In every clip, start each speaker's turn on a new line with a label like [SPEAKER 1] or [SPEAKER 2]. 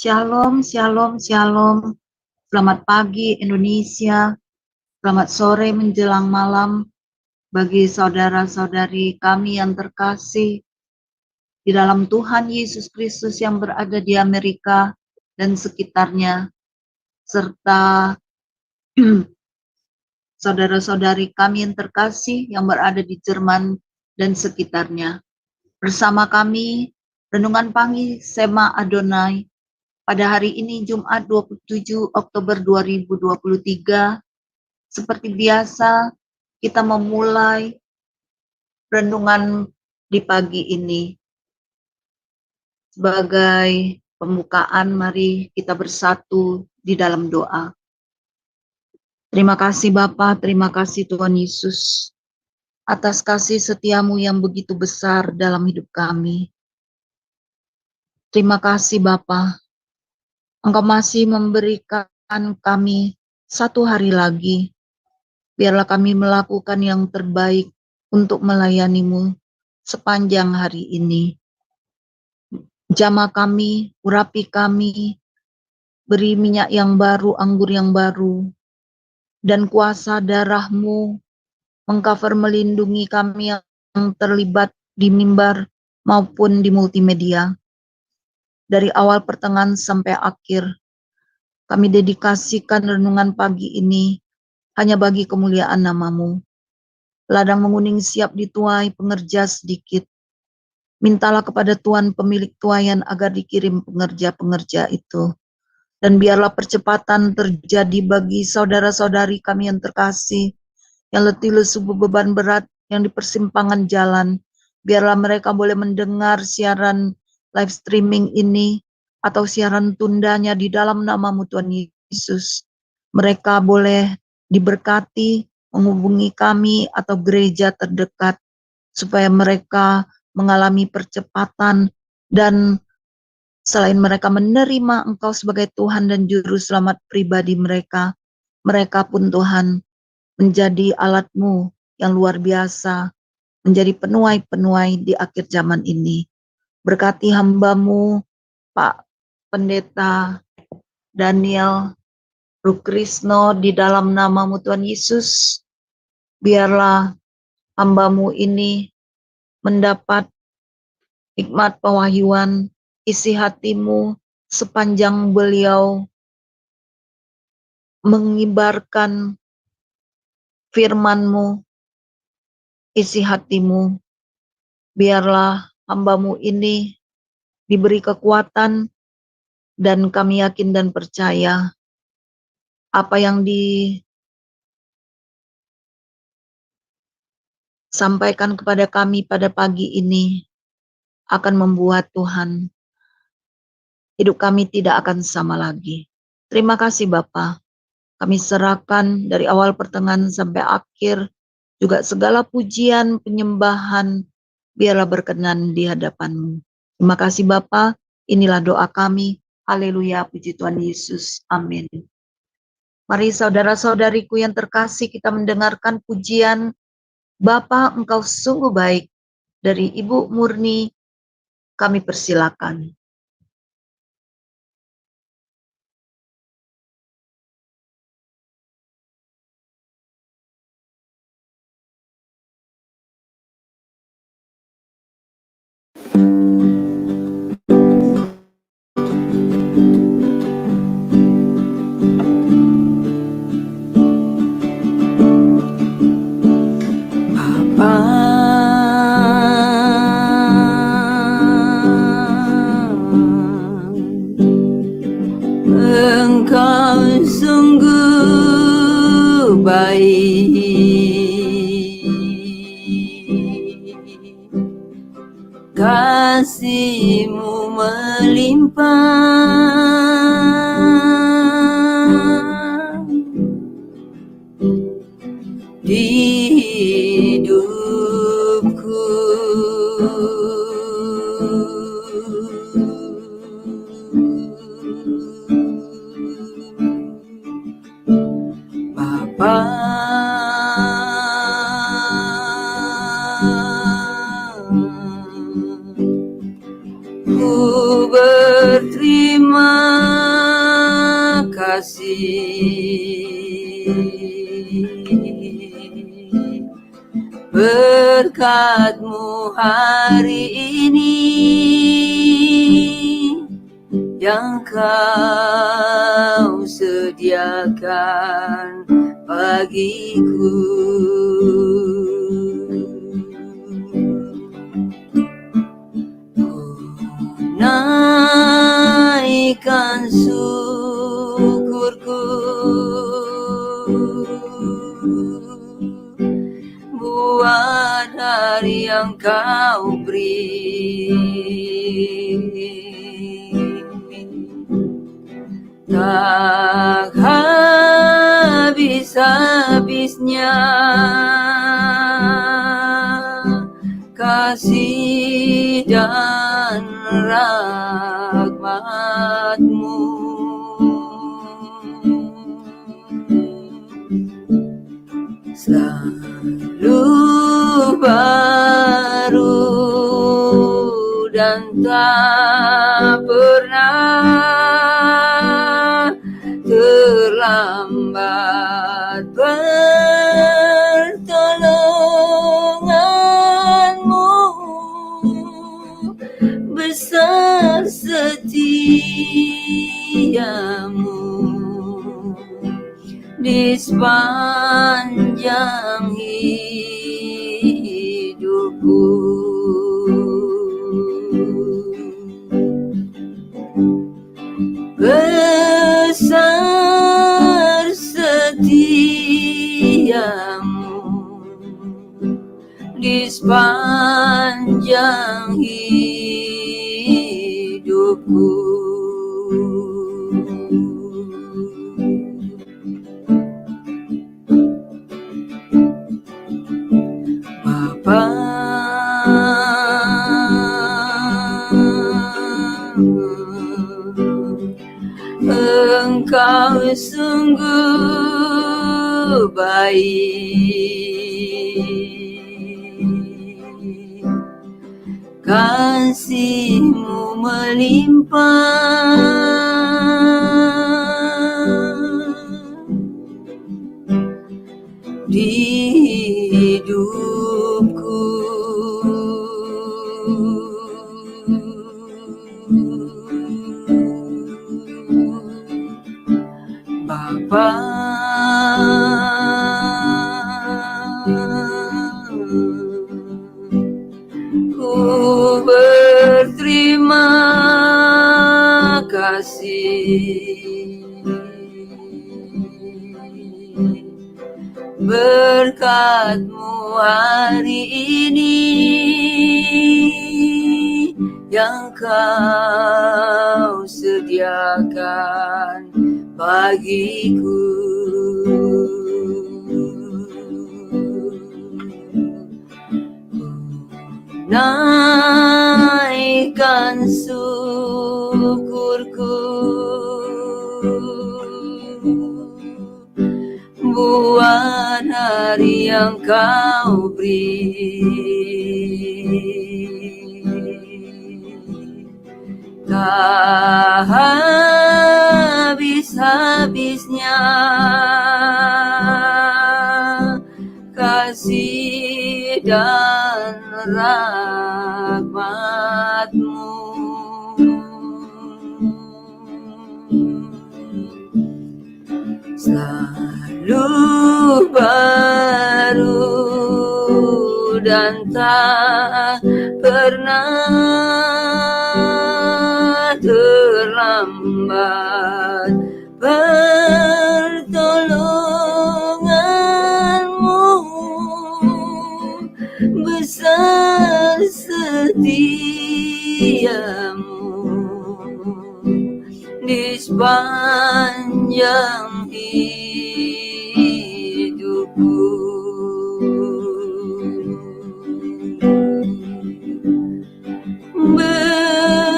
[SPEAKER 1] Shalom, shalom, shalom. Selamat pagi Indonesia, selamat sore menjelang malam bagi saudara-saudari kami yang terkasih di dalam Tuhan Yesus Kristus yang berada di Amerika dan sekitarnya, serta saudara-saudari kami yang terkasih yang berada di Jerman dan sekitarnya. Bersama kami, Renungan Pagi Sema Adonai, pada hari ini Jumat 27 Oktober 2023, seperti biasa kita memulai renungan di pagi ini. Sebagai pembukaan, mari kita bersatu di dalam doa. Terima kasih Bapa, terima kasih Tuhan Yesus, atas kasih setiamu yang begitu besar dalam hidup kami. Terima kasih Bapa, Engkau masih memberikan kami satu hari lagi. Biarlah kami melakukan yang terbaik untuk melayani-Mu sepanjang hari ini. Jamah kami, urapi kami, beri minyak yang baru, anggur yang baru, dan kuasa darah-Mu mengcover melindungi kami yang terlibat di mimbar maupun di multimedia. Dari awal pertengahan sampai akhir, kami dedikasikan renungan pagi ini hanya bagi kemuliaan nama-Mu. Ladang menguning siap dituai, pengerja sedikit. Mintalah kepada Tuhan pemilik tuaian agar dikirim pengerja-pengerja itu. Dan biarlah percepatan terjadi bagi saudara-saudari kami yang terkasih, yang letih lesu beban berat, yang di persimpangan jalan. Biarlah mereka boleh mendengar siaran live streaming ini, atau siaran tundanya di dalam nama-Mu Tuhan Yesus. Mereka boleh diberkati, menghubungi kami atau gereja terdekat, supaya mereka mengalami percepatan, dan selain mereka menerima Engkau sebagai Tuhan dan Juru Selamat pribadi mereka, mereka pun Tuhan menjadi alat-Mu yang luar biasa, menjadi penuai-penuai di akhir zaman ini. Berkati hamba-Mu, Pak Pendeta Daniel Rukrisno, di dalam nama-Mu Tuhan Yesus. Biarlah hamba-Mu ini mendapat hikmat pewahyuan, isi hati-Mu sepanjang beliau mengibarkan firman-Mu, isi hati-Mu. Biarlah hamba-Mu ini diberi kekuatan, dan kami yakin dan percaya apa yang disampaikan kepada kami pada pagi ini akan membuat Tuhan hidup kami tidak akan sama lagi. Terima kasih Bapa. Kami serahkan dari awal pertengahan sampai akhir, juga segala pujian, penyembahan, biarlah berkenan di hadapan-Mu. Terima kasih Bapa, inilah doa kami. Haleluya, puji Tuhan Yesus. Amin. Mari saudara-saudariku yang terkasih, kita mendengarkan pujian Bapa Engkau sungguh baik dari Ibu Murni. Kami persilakan.
[SPEAKER 2] Engkau sungguh baik, kasih-Mu melimpah di hidupku. Bapa, ku berterima kasih, berkat-Mu hari ini yang Kau sediakan bagiku. Naikkan syukurku buat hari yang Kau beri, tak habis-habisnya kasih dan rahmat-Mu. Selalu baru dan tak pernah terlambat pertolongan-Mu, besar setiamu di sepanjang hidupku. Besar setiamu di sepanjang hidupku. Bapa, Engkau sungguh baik, kasih-Mu melimpah di hidupku. Bapa, ku berterima kasih berkat-Mu hari ini yang Kau sediakan bagiku. Naikkan syukurku buat hari yang Kau beri, tak habis-habisnya kasih dan rahmat-Mu. Selalu baru dan tak pernah terlambat pertolongan-Mu, besar setiamu di sepanjang hidupku.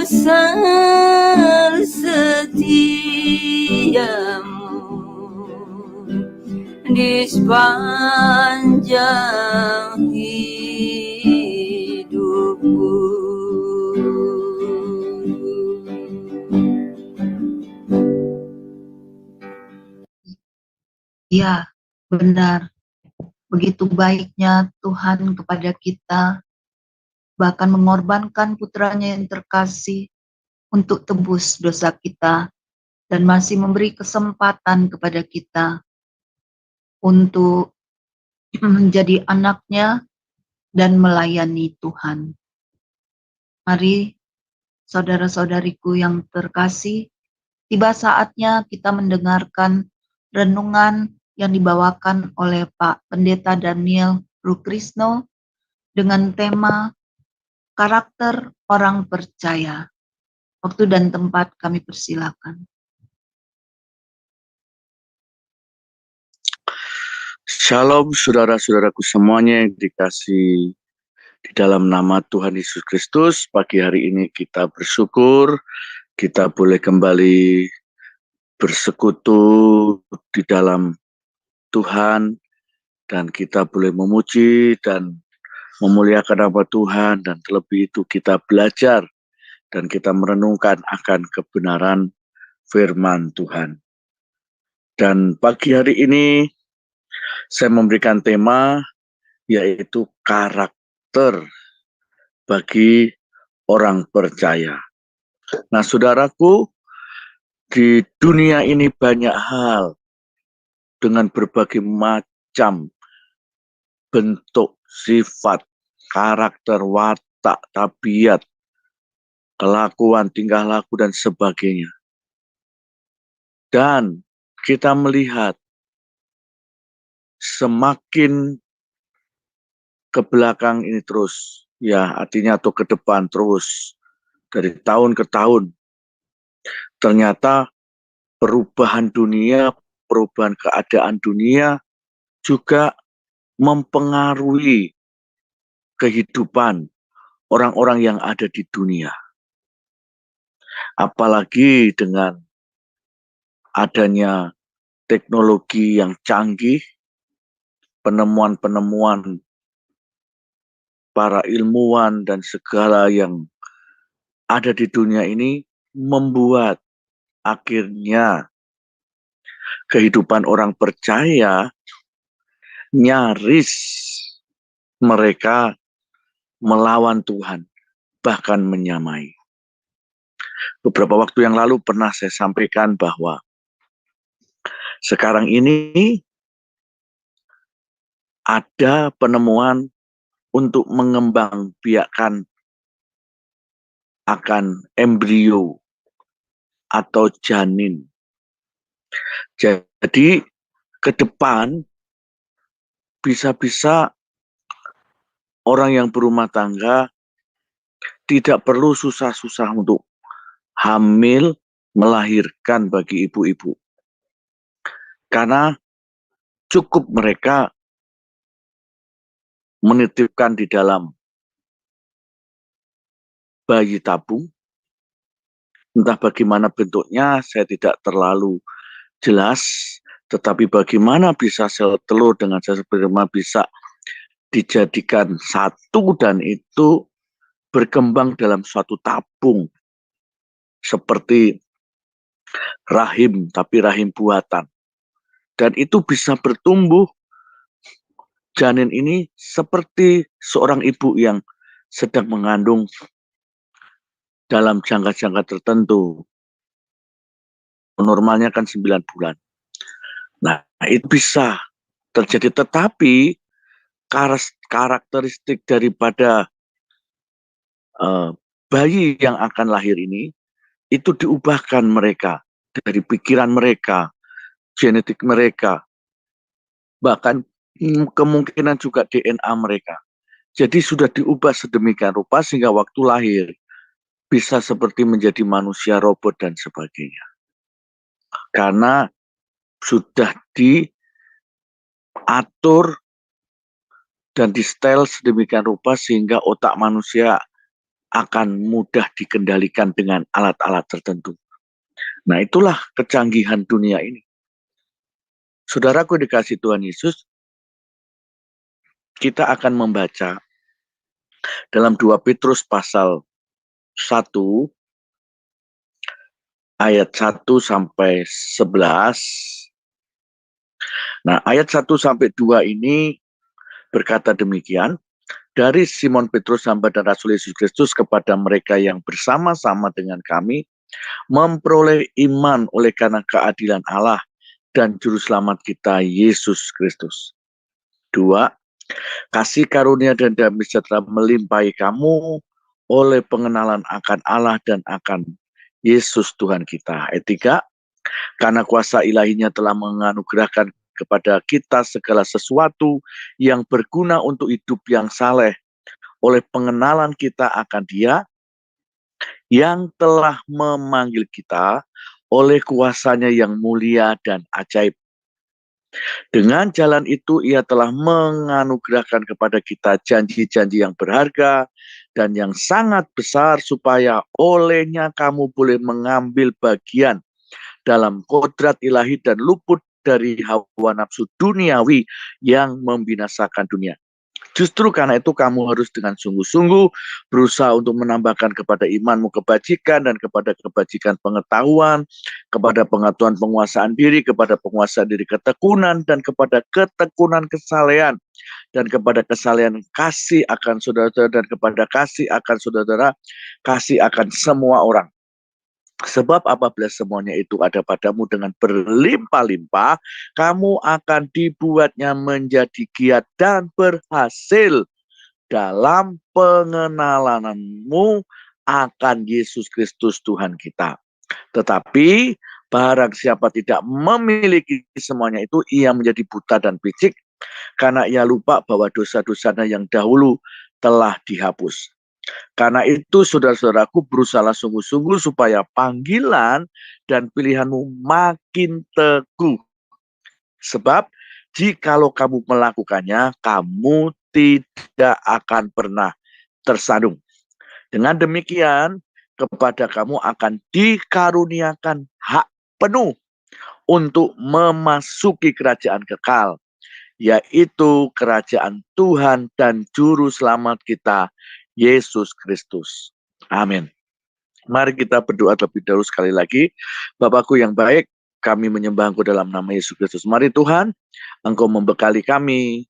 [SPEAKER 2] Besar setiamu di sepanjang hidupku.
[SPEAKER 1] Ya, benar. Begitu baiknya Tuhan kepada kita, bahkan mengorbankan putranya yang terkasih untuk tebus dosa kita, dan masih memberi kesempatan kepada kita untuk menjadi anaknya dan melayani Tuhan. Mari saudara-saudariku yang terkasih, tiba saatnya kita mendengarkan renungan yang dibawakan oleh Pak Pendeta Daniel Rukrisno dengan tema karakter orang percaya. Waktu dan tempat kami persilakan.
[SPEAKER 3] Shalom saudara-saudaraku semuanya yang dikasih di dalam nama Tuhan Yesus Kristus. Pagi hari ini kita bersyukur, kita boleh kembali bersekutu di dalam Tuhan, dan kita boleh memuji dan memuliakan nama Tuhan, dan terlebih itu kita belajar dan kita merenungkan akan kebenaran firman Tuhan. Dan pagi hari ini saya memberikan tema yaitu karakter bagi orang percaya. Nah, saudaraku, di dunia ini banyak hal dengan berbagai macam bentuk, sifat, karakter, watak, tabiat, kelakuan, tingkah laku, dan sebagainya. Dan kita melihat semakin ke belakang ini terus, ya artinya atau ke depan terus, dari tahun ke tahun, ternyata perubahan dunia, perubahan keadaan dunia juga mempengaruhi kehidupan orang-orang yang ada di dunia. Apalagi dengan adanya teknologi yang canggih, penemuan-penemuan para ilmuwan dan segala yang ada di dunia ini membuat akhirnya kehidupan orang percaya nyaris mereka melawan Tuhan, bahkan menyamai. Beberapa waktu yang lalu pernah saya sampaikan bahwa sekarang ini ada penemuan untuk mengembangbiakkan akan embrio atau janin. Jadi ke depan bisa-bisa orang yang berumah tangga tidak perlu susah-susah untuk hamil, melahirkan bagi ibu-ibu. Karena cukup mereka menitipkan di dalam bayi tabung. Entah bagaimana bentuknya, saya tidak terlalu jelas. Tetapi bagaimana bisa sel telur dengan sel sperma bisa dijadikan satu dan itu berkembang dalam suatu tabung. Seperti rahim, tapi rahim buatan. Dan itu bisa bertumbuh, janin ini seperti seorang ibu yang sedang mengandung dalam jangka-jangka tertentu. Normalnya kan 9 bulan. Nah, itu bisa terjadi. Tetapi karakteristik daripada bayi yang akan lahir ini, itu diubahkan mereka. Dari pikiran mereka, genetik mereka, bahkan kemungkinan juga DNA mereka. Jadi sudah diubah sedemikian rupa sehingga waktu lahir bisa seperti menjadi manusia, robot, dan sebagainya. Karena sudah diatur dan di-style sedemikian rupa sehingga otak manusia akan mudah dikendalikan dengan alat-alat tertentu. Nah, itulah kecanggihan dunia ini. Saudaraku dikasih Tuhan Yesus, kita akan membaca dalam 2 Petrus pasal 1 ayat 1 sampai 11. Nah, ayat 1-2 ini berkata demikian, dari Simon Petrus hamba dan Rasul Yesus Kristus kepada mereka yang bersama-sama dengan kami memperoleh iman oleh karena keadilan Allah dan juru selamat kita Yesus Kristus. 2. Kasih karunia dan damai sejahtera melimpahi kamu oleh pengenalan akan Allah dan akan Yesus Tuhan kita. Ayat 3. Karena kuasa ilahinya telah menganugerahkan kepada kita segala sesuatu yang berguna untuk hidup yang saleh oleh pengenalan kita akan Dia yang telah memanggil kita oleh kuasanya yang mulia dan ajaib. Dengan jalan itu ia telah menganugerahkan kepada kita janji-janji yang berharga dan yang sangat besar supaya olehnya kamu boleh mengambil bagian dalam kodrat ilahi dan luput dari hawa nafsu duniawi yang membinasakan dunia. Justru karena itu kamu harus dengan sungguh-sungguh berusaha untuk menambahkan kepada imanmu kebajikan dan kepada kebajikan pengetahuan, kepada pengetahuan penguasaan diri, kepada penguasaan diri ketekunan, dan kepada ketekunan kesalehan, dan kepada kesalehan kasih akan saudara-saudara, dan kepada kasih akan saudara, kasih akan semua orang. Sebab apabila semuanya itu ada padamu dengan berlimpah-limpah, kamu akan dibuatnya menjadi giat dan berhasil dalam pengenalanmu akan Yesus Kristus Tuhan kita. Tetapi barang siapa tidak memiliki semuanya itu, ia menjadi buta dan picik, karena ia lupa bahwa dosa-dosanya yang dahulu telah dihapus. Karena itu saudara-saudaraku, berusahalah sungguh-sungguh supaya panggilan dan pilihanmu makin teguh. Sebab jikalau kamu melakukannya, kamu tidak akan pernah tersandung. Dengan demikian, kepada kamu akan dikaruniakan hak penuh untuk memasuki kerajaan kekal, yaitu kerajaan Tuhan dan Juru Selamat kita, Yesus Kristus. Amin. Mari kita berdoa terlebih dahulu sekali lagi. Bapakku yang baik, kami menyembah Engkau dalam nama Yesus Kristus. Mari Tuhan, Engkau membekali kami,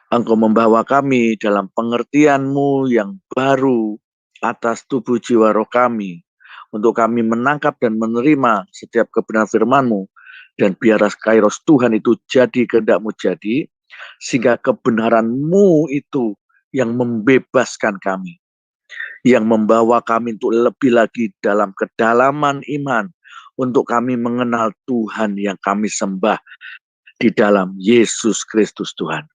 [SPEAKER 3] Engkau membawa kami dalam pengertian-Mu yang baru atas tubuh jiwa roh kami, untuk kami menangkap dan menerima setiap kebenaran firman-Mu, dan biarlah kairos Tuhan itu jadi kehendak-Mu jadi, sehingga kebenaran-Mu itu yang membebaskan kami, yang membawa kami untuk lebih lagi dalam kedalaman iman, untuk kami mengenal Tuhan yang kami sembah di dalam Yesus Kristus Tuhan.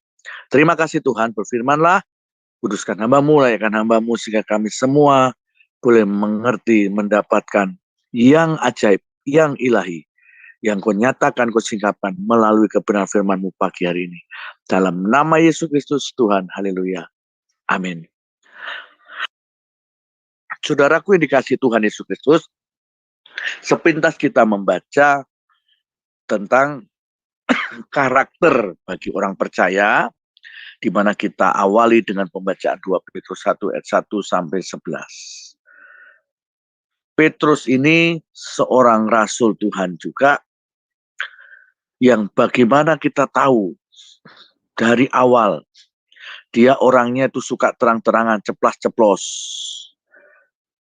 [SPEAKER 3] Terima kasih Tuhan, berfirmanlah, kuduskan hamba-Mu, layakkan hamba-Mu, sehingga kami semua boleh mengerti, mendapatkan yang ajaib, yang ilahi, yang Kau nyatakan, Kau singkapkan melalui kebenaran firman-Mu pagi hari ini. Dalam nama Yesus Kristus Tuhan, haleluya. Amin. Saudaraku yang dikasihi Tuhan Yesus Kristus, sepintas kita membaca tentang karakter bagi orang percaya, di mana kita awali dengan pembacaan 2 Petrus 1 ayat 1 sampai 11. Petrus ini seorang rasul Tuhan juga, yang bagaimana kita tahu dari awal dia orangnya itu suka terang-terangan, ceplas-ceplos.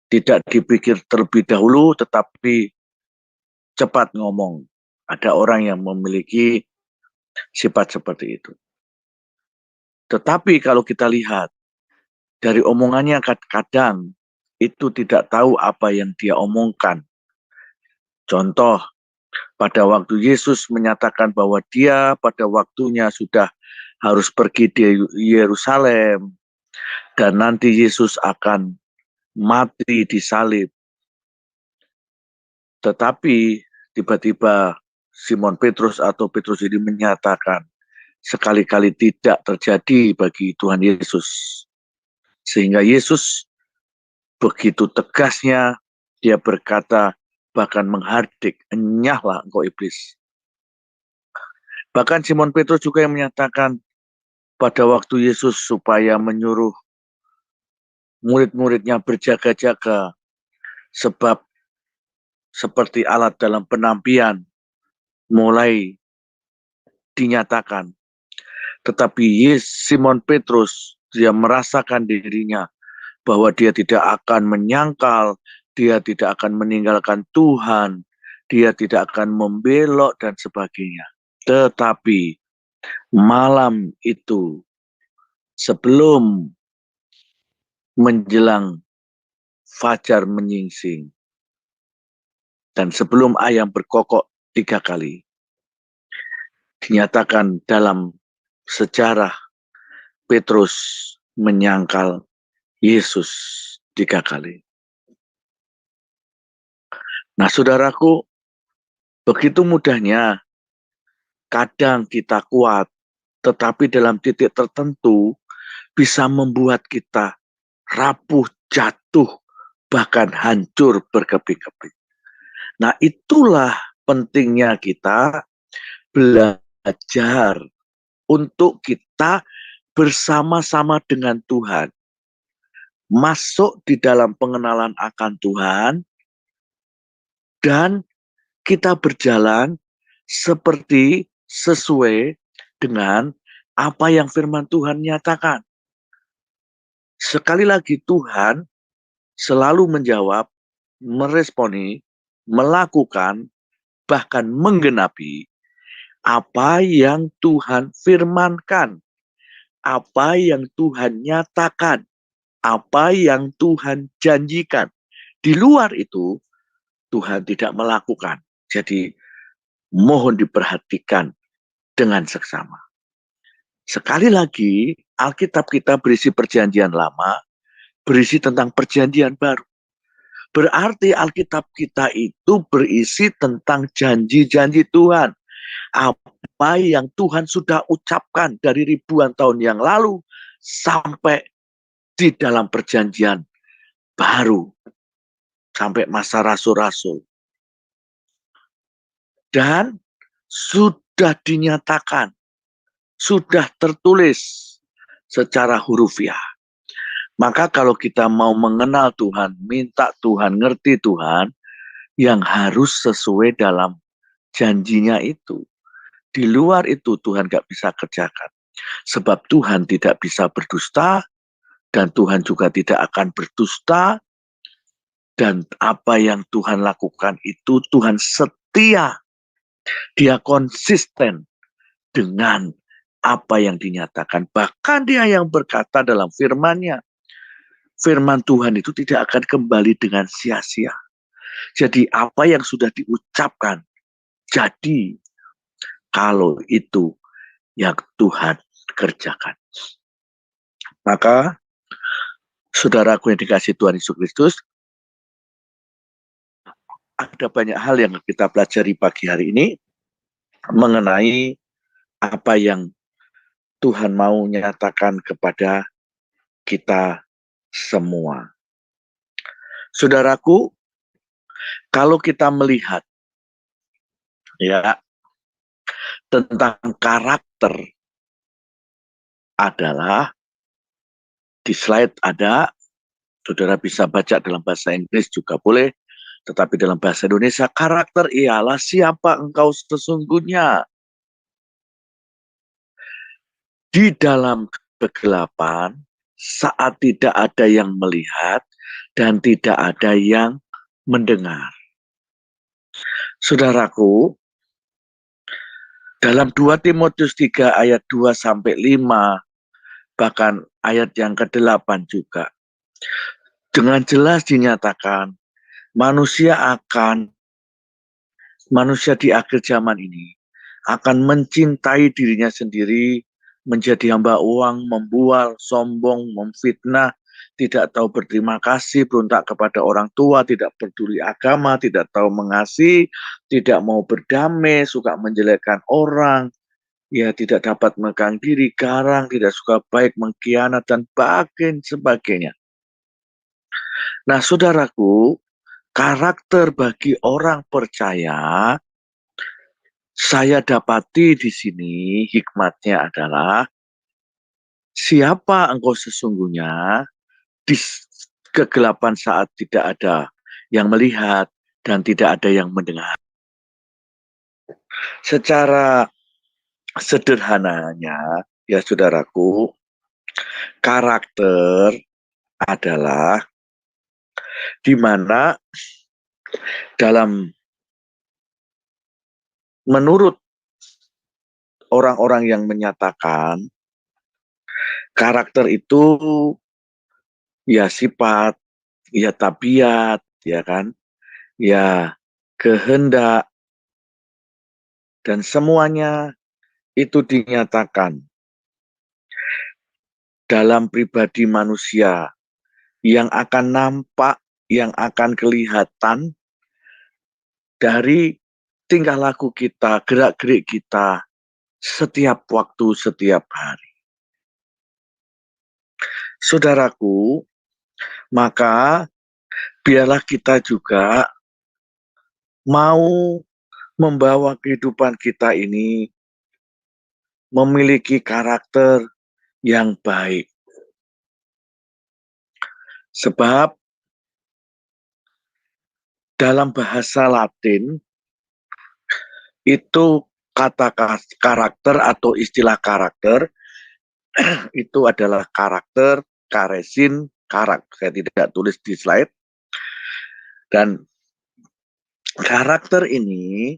[SPEAKER 3] Tidak dipikir terlebih dahulu, tetapi cepat ngomong. Ada orang yang memiliki sifat seperti itu. Tetapi kalau kita lihat dari omongannya, kadang itu tidak tahu apa yang dia omongkan. Contoh, pada waktu Yesus menyatakan bahwa dia pada waktunya sudah harus pergi di Yerusalem, dan nanti Yesus akan mati disalib. Tetapi tiba-tiba Simon Petrus atau Petrus ini menyatakan, sekali-kali tidak terjadi bagi Tuhan Yesus. Sehingga Yesus begitu tegasnya dia berkata, bahkan menghardik, enyahlah engkau iblis. Bahkan Simon Petrus juga yang menyatakan pada waktu Yesus supaya menyuruh murid-muridnya berjaga-jaga, sebab seperti alat dalam penampian mulai dinyatakan. Tetapi Simon Petrus, dia merasakan dirinya bahwa dia tidak akan menyangkal, dia tidak akan meninggalkan Tuhan, dia tidak akan membelok dan sebagainya. Tetapi malam itu, sebelum menjelang fajar menyingsing, dan sebelum ayam berkokok 3 kali, dinyatakan dalam sejarah Petrus menyangkal Yesus 3 kali. Nah, saudaraku, begitu mudahnya kadang kita kuat, tetapi dalam titik tertentu bisa membuat kita rapuh, jatuh, bahkan hancur berkeping-keping. Nah, itulah pentingnya kita belajar untuk kita bersama-sama dengan Tuhan. Masuk di dalam pengenalan akan Tuhan, dan kita berjalan seperti sesuai dengan apa yang firman Tuhan nyatakan. Sekali lagi, Tuhan selalu menjawab, meresponi, melakukan, bahkan menggenapi apa yang Tuhan firmankan, apa yang Tuhan nyatakan, apa yang Tuhan janjikan. Di luar itu, Tuhan tidak melakukan. Jadi, mohon diperhatikan dengan seksama. Sekali lagi, Alkitab kita berisi perjanjian lama, berisi tentang perjanjian baru. Berarti Alkitab kita itu berisi tentang janji-janji Tuhan. Apa yang Tuhan sudah ucapkan dari ribuan tahun yang lalu sampai di dalam perjanjian baru. Sampai masa rasul-rasul. Dan sudah dinyatakan, sudah tertulis secara hurufiah. Maka kalau kita mau mengenal Tuhan, minta Tuhan, ngerti Tuhan, yang harus sesuai dalam janjinya itu. Di luar itu Tuhan gak bisa kerjakan. Sebab Tuhan tidak bisa berdusta, dan Tuhan juga tidak akan berdusta. Dan apa yang Tuhan lakukan itu Tuhan setia. Dia konsisten dengan apa yang dinyatakan. Bahkan dia yang berkata dalam firman-Nya, firman Tuhan itu tidak akan kembali dengan sia-sia. Jadi apa yang sudah diucapkan, jadi kalau itu yang Tuhan kerjakan. Maka, saudaraku yang dikasihi Tuhan Yesus Kristus, ada banyak hal yang kita pelajari pagi hari ini mengenai apa yang Tuhan mau nyatakan kepada kita semua. Saudaraku, kalau kita melihat ya tentang karakter, adalah di slide ada, saudara bisa baca dalam bahasa Inggris juga boleh, tetapi dalam bahasa Indonesia, karakter ialah siapa engkau sesungguhnya. Di dalam kegelapan, saat tidak ada yang melihat dan tidak ada yang mendengar. Saudaraku, dalam 2 Timotius 3 ayat 2-5, bahkan ayat yang ke-8 juga, dengan jelas dinyatakan, manusia di akhir zaman ini akan mencintai dirinya sendiri, menjadi hamba uang, membual, sombong, memfitnah, tidak tahu berterima kasih, berontak kepada orang tua, tidak peduli agama, tidak tahu mengasihi, tidak mau berdamai, suka menjelekkan orang, ya tidak dapat memegang diri, garang, tidak suka baik, mengkhianat, dan sebagainya. Nah, saudaraku, karakter bagi orang percaya, saya dapati di sini hikmatnya adalah siapa engkau sesungguhnya di kegelapan saat tidak ada yang melihat dan tidak ada yang mendengar. Secara sederhananya, ya saudaraku, karakter adalah di mana dalam menurut orang-orang yang menyatakan karakter itu ya sifat, ya tabiat, ya kan, ya kehendak, dan semuanya itu dinyatakan dalam pribadi manusia yang akan nampak, yang akan kelihatan dari tingkah laku kita, gerak-gerik kita setiap waktu, setiap hari. Saudaraku, maka biarlah kita juga mau membawa kehidupan kita ini memiliki karakter yang baik. Sebab dalam bahasa Latin itu kata karakter atau istilah karakter itu adalah karakter, karesin, karak. Saya tidak tulis di slide. Dan karakter ini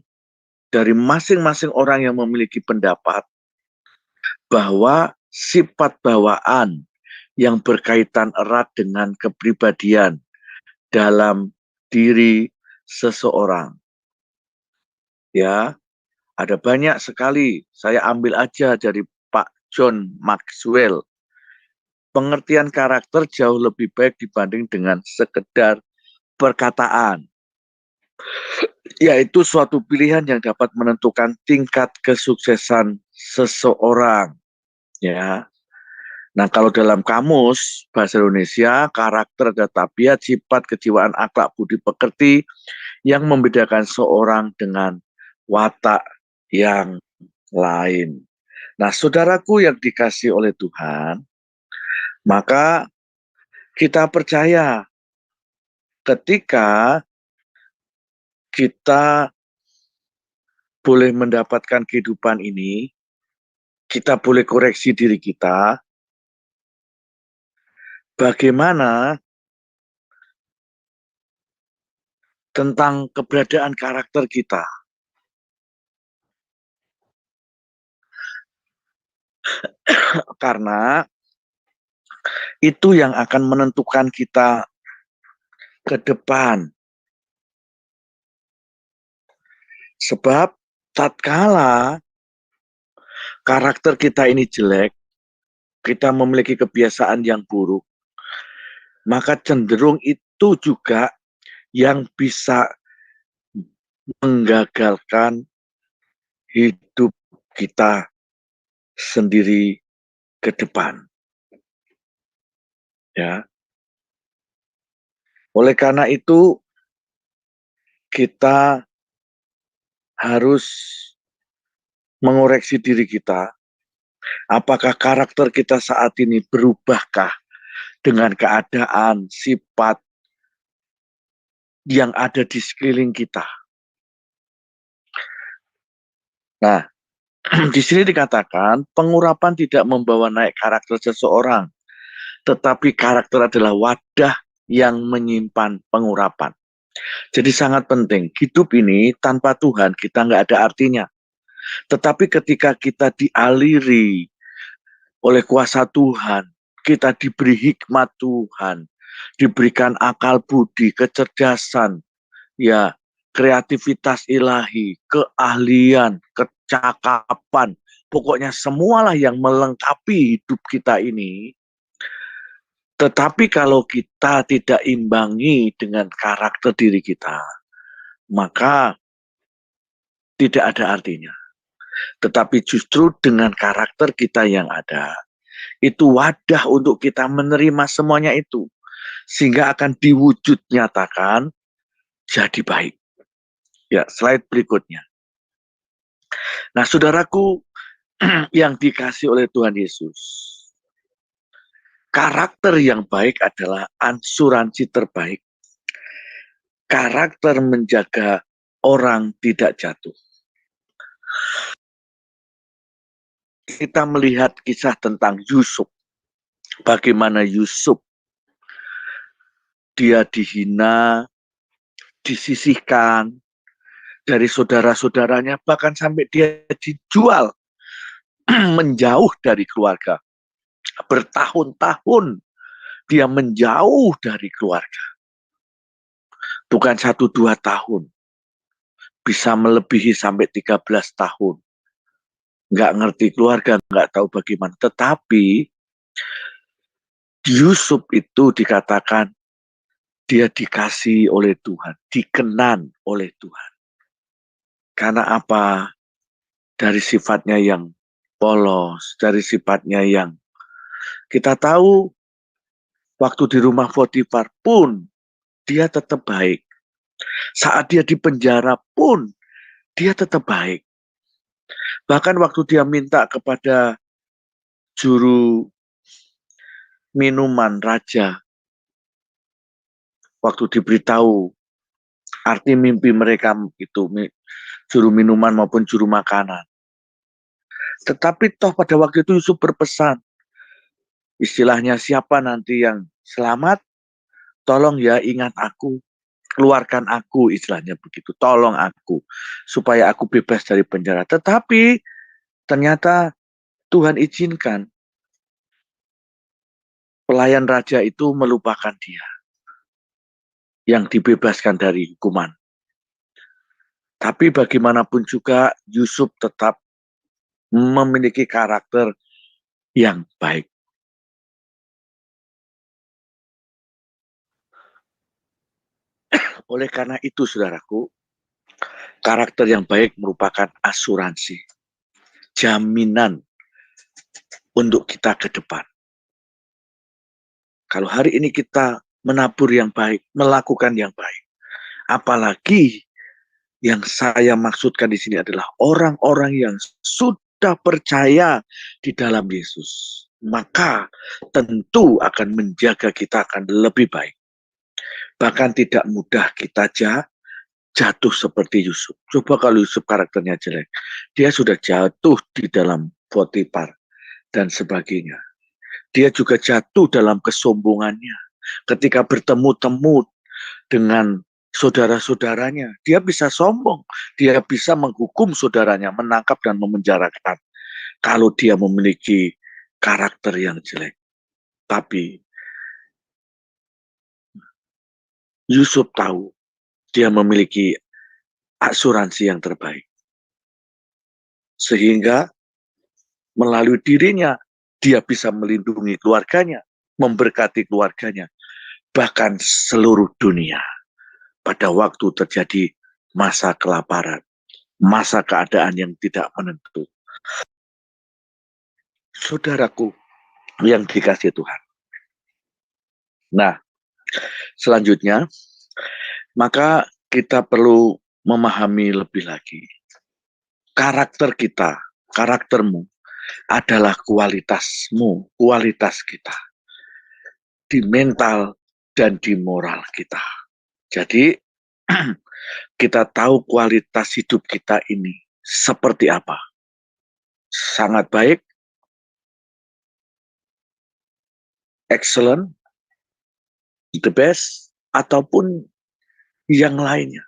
[SPEAKER 3] dari masing-masing orang yang memiliki pendapat bahwa sifat bawaan yang berkaitan erat dengan kepribadian dalam diri seseorang. Ya, ada banyak sekali. Saya ambil aja dari Pak John Maxwell. Pengertian karakter jauh lebih baik dibanding dengan sekedar perkataan. Yaitu suatu pilihan yang dapat menentukan tingkat kesuksesan seseorang. Ya. Nah, kalau dalam kamus bahasa Indonesia, karakter adalah tabiat, sifat, kejiwaan, akhlak, budi pekerti yang membedakan seorang dengan watak yang lain. Nah, saudaraku yang dikasih oleh Tuhan, maka kita percaya ketika kita boleh mendapatkan kehidupan ini, kita boleh koreksi diri kita, bagaimana tentang keberadaan karakter kita. Karena itu yang akan menentukan kita ke depan. Sebab tatkala karakter kita ini jelek, kita memiliki kebiasaan yang buruk, maka cenderung itu juga yang bisa menggagalkan hidup kita sendiri ke depan. Ya. Oleh karena itu kita harus mengoreksi diri kita. Apakah karakter kita saat ini berubahkah dengan keadaan, sifat yang ada di sekeliling kita? Nah, di sini dikatakan pengurapan tidak membawa naik karakter seseorang, tetapi karakter adalah wadah yang menyimpan pengurapan. Jadi sangat penting, hidup ini tanpa Tuhan kita nggak ada artinya. Tetapi ketika kita dialiri oleh kuasa Tuhan, kita diberi hikmat Tuhan, diberikan akal budi, kecerdasan, ya, kreativitas ilahi, keahlian, kecakapan, pokoknya semualah yang melengkapi hidup kita ini. Tetapi kalau kita tidak imbangi dengan karakter diri kita, maka tidak ada artinya. Tetapi justru dengan karakter kita yang ada, itu wadah untuk kita menerima semuanya itu. Sehingga akan diwujud nyatakan jadi baik. Ya, slide berikutnya. Nah, saudaraku yang dikasih oleh Tuhan Yesus, karakter yang baik adalah asuransi terbaik. Karakter menjaga orang tidak jatuh. kita melihat kisah tentang Yusuf. Bagaimana Yusuf dia dihina, disisihkan dari saudara-saudaranya, bahkan sampai dia dijual menjauh dari keluarga. Bertahun-tahun dia menjauh dari keluarga. Bukan 1-2 tahun. Bisa melebihi sampai 13 tahun. Nggak ngerti keluarga, nggak tahu bagaimana. Tetapi Yusuf itu dikatakan dia dikasih oleh Tuhan, dikenan oleh Tuhan. Karena apa? Dari sifatnya yang polos, dari sifatnya yang kita tahu waktu di rumah Potifar pun dia tetap baik. Saat dia di penjara pun dia tetap baik. Bahkan waktu dia minta kepada juru minuman raja, waktu diberitahu arti mimpi mereka itu, juru minuman maupun juru makanan. Tetapi toh pada waktu itu Yusuf berpesan, istilahnya siapa nanti yang selamat, tolong ya ingat aku, keluarkan aku, istilahnya begitu, tolong aku, supaya aku bebas dari penjara. Tetapi ternyata Tuhan izinkan pelayan raja itu melupakan dia, yang dibebaskan dari hukuman. Tapi bagaimanapun juga Yusuf tetap memiliki karakter yang baik. Oleh karena itu, saudaraku, karakter yang baik merupakan asuransi, jaminan untuk kita ke depan. Kalau hari ini kita menabur yang baik, melakukan yang baik, apalagi yang saya maksudkan di sini adalah orang-orang yang sudah percaya di dalam Yesus, maka tentu akan menjaga kita akan lebih baik. Bahkan tidak mudah kita jatuh seperti Yusuf. Coba kalau Yusuf karakternya jelek, dia sudah jatuh di dalam Potifar dan sebagainya. Dia juga jatuh dalam kesombongannya. Ketika bertemu-temu dengan saudara-saudaranya, dia bisa sombong. Dia bisa menghukum saudaranya, menangkap dan memenjarakan. Kalau dia memiliki karakter yang jelek. Tapi Yusuf tahu dia memiliki asuransi yang terbaik. Sehingga melalui dirinya, dia bisa melindungi keluarganya, memberkati keluarganya, bahkan seluruh dunia. Pada waktu terjadi masa kelaparan, masa keadaan yang tidak menentu. Saudaraku yang dikasihi Tuhan. Nah, selanjutnya, maka kita perlu memahami lebih lagi. Karakter kita, karaktermu adalah kualitasmu, kualitas kita. Di mental dan di moral kita. Jadi, kita tahu kualitas hidup kita ini seperti apa. Sangat baik, excellent, the best, ataupun yang lainnya.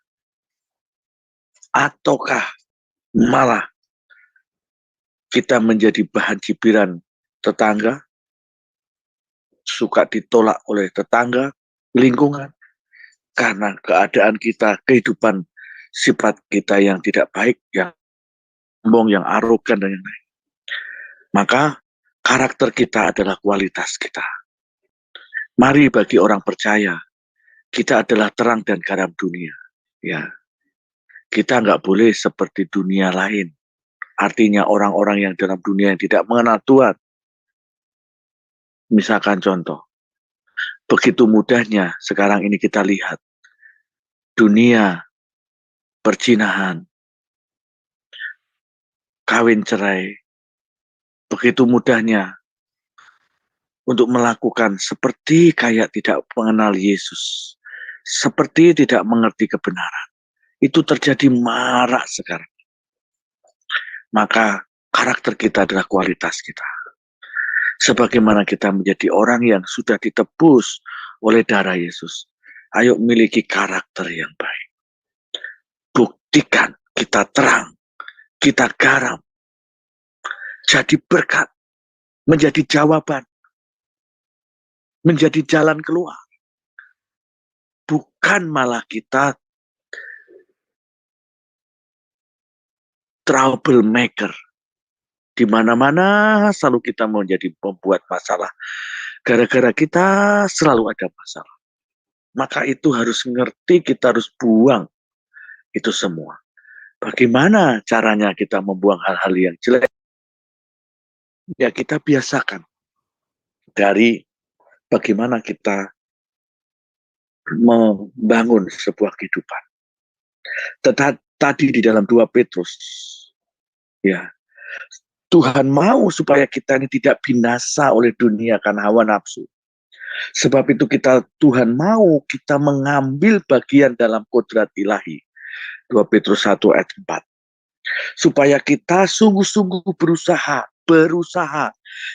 [SPEAKER 3] Ataukah malah kita menjadi bahan cibiran tetangga, suka ditolak oleh tetangga, lingkungan, karena keadaan kita, kehidupan sifat kita yang tidak baik, yang sombong, yang arogan, dan yang lain. Maka karakter kita adalah kualitas kita. Mari bagi orang percaya, kita adalah terang dan garam dunia. Ya, kita nggak boleh seperti dunia lain. Artinya orang-orang yang dalam dunia yang tidak mengenal Tuhan. Misalkan contoh, begitu mudahnya sekarang ini kita lihat dunia perzinahan, kawin cerai, begitu mudahnya untuk melakukan seperti kayak tidak mengenal Yesus, seperti tidak mengerti kebenaran. Itu terjadi marak sekarang. Maka Karakter kita adalah kualitas kita. Sebagaimana kita menjadi orang yang sudah ditebus oleh darah Yesus. Ayo miliki karakter yang baik. Buktikan kita terang, kita garam. Jadi berkat, menjadi jawaban, menjadi jalan keluar. Bukan malah kita troublemaker. Di mana-mana selalu kita mau jadi pembuat masalah. Gara-gara kita selalu ada masalah. Maka itu harus ngerti, kita harus buang itu semua. Bagaimana caranya kita membuang hal-hal yang jelek? Ya kita biasakan. Dari bagaimana kita membangun sebuah kehidupan. Tadi di dalam 2 Petrus, ya, Tuhan mau supaya kita ini tidak binasa oleh dunia karena hawa nafsu. Sebab itu Tuhan mau kita mengambil bagian dalam kodrat ilahi. 2 Petrus 1 ayat 4. Supaya kita sungguh-sungguh berusaha.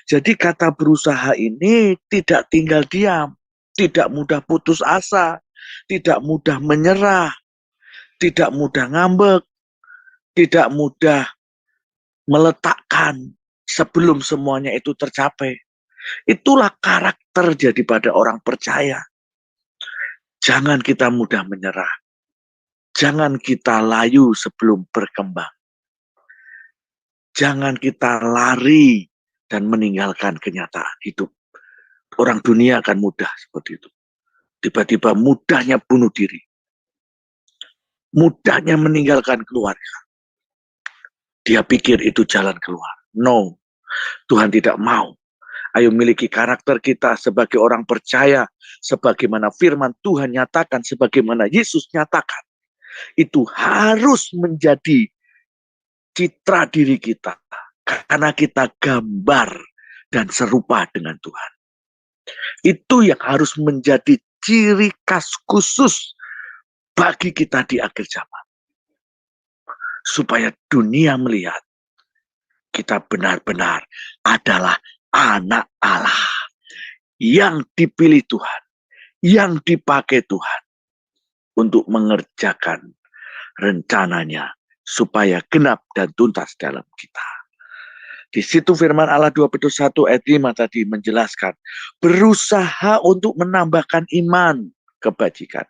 [SPEAKER 3] Jadi kata berusaha ini tidak tinggal diam, tidak mudah putus asa, tidak mudah menyerah, tidak mudah ngambek, tidak mudah meletakkan sebelum semuanya itu tercapai. Itulah karakter jadi pada orang percaya. Jangan kita mudah menyerah. Jangan kita layu sebelum berkembang. Jangan kita lari dan meninggalkan kenyataan hidup. Orang dunia akan mudah seperti itu. Tiba-tiba mudahnya bunuh diri. Mudahnya meninggalkan keluarga. Dia pikir itu jalan keluar. No, Tuhan tidak mau. Ayo miliki karakter kita sebagai orang percaya. Sebagaimana firman Tuhan nyatakan, sebagaimana Yesus nyatakan. Itu harus menjadi citra diri kita. Karena kita gambar dan serupa dengan Tuhan. Itu yang harus menjadi ciri khas khusus bagi kita di akhir zaman. Supaya dunia melihat kita benar-benar adalah anak Allah yang dipilih Tuhan, yang dipakai Tuhan untuk mengerjakan rencananya supaya genap dan tuntas dalam kita. Di situ firman Allah 2 Petrus 1 ayat 5 tadi menjelaskan, berusaha untuk menambahkan iman kebajikan.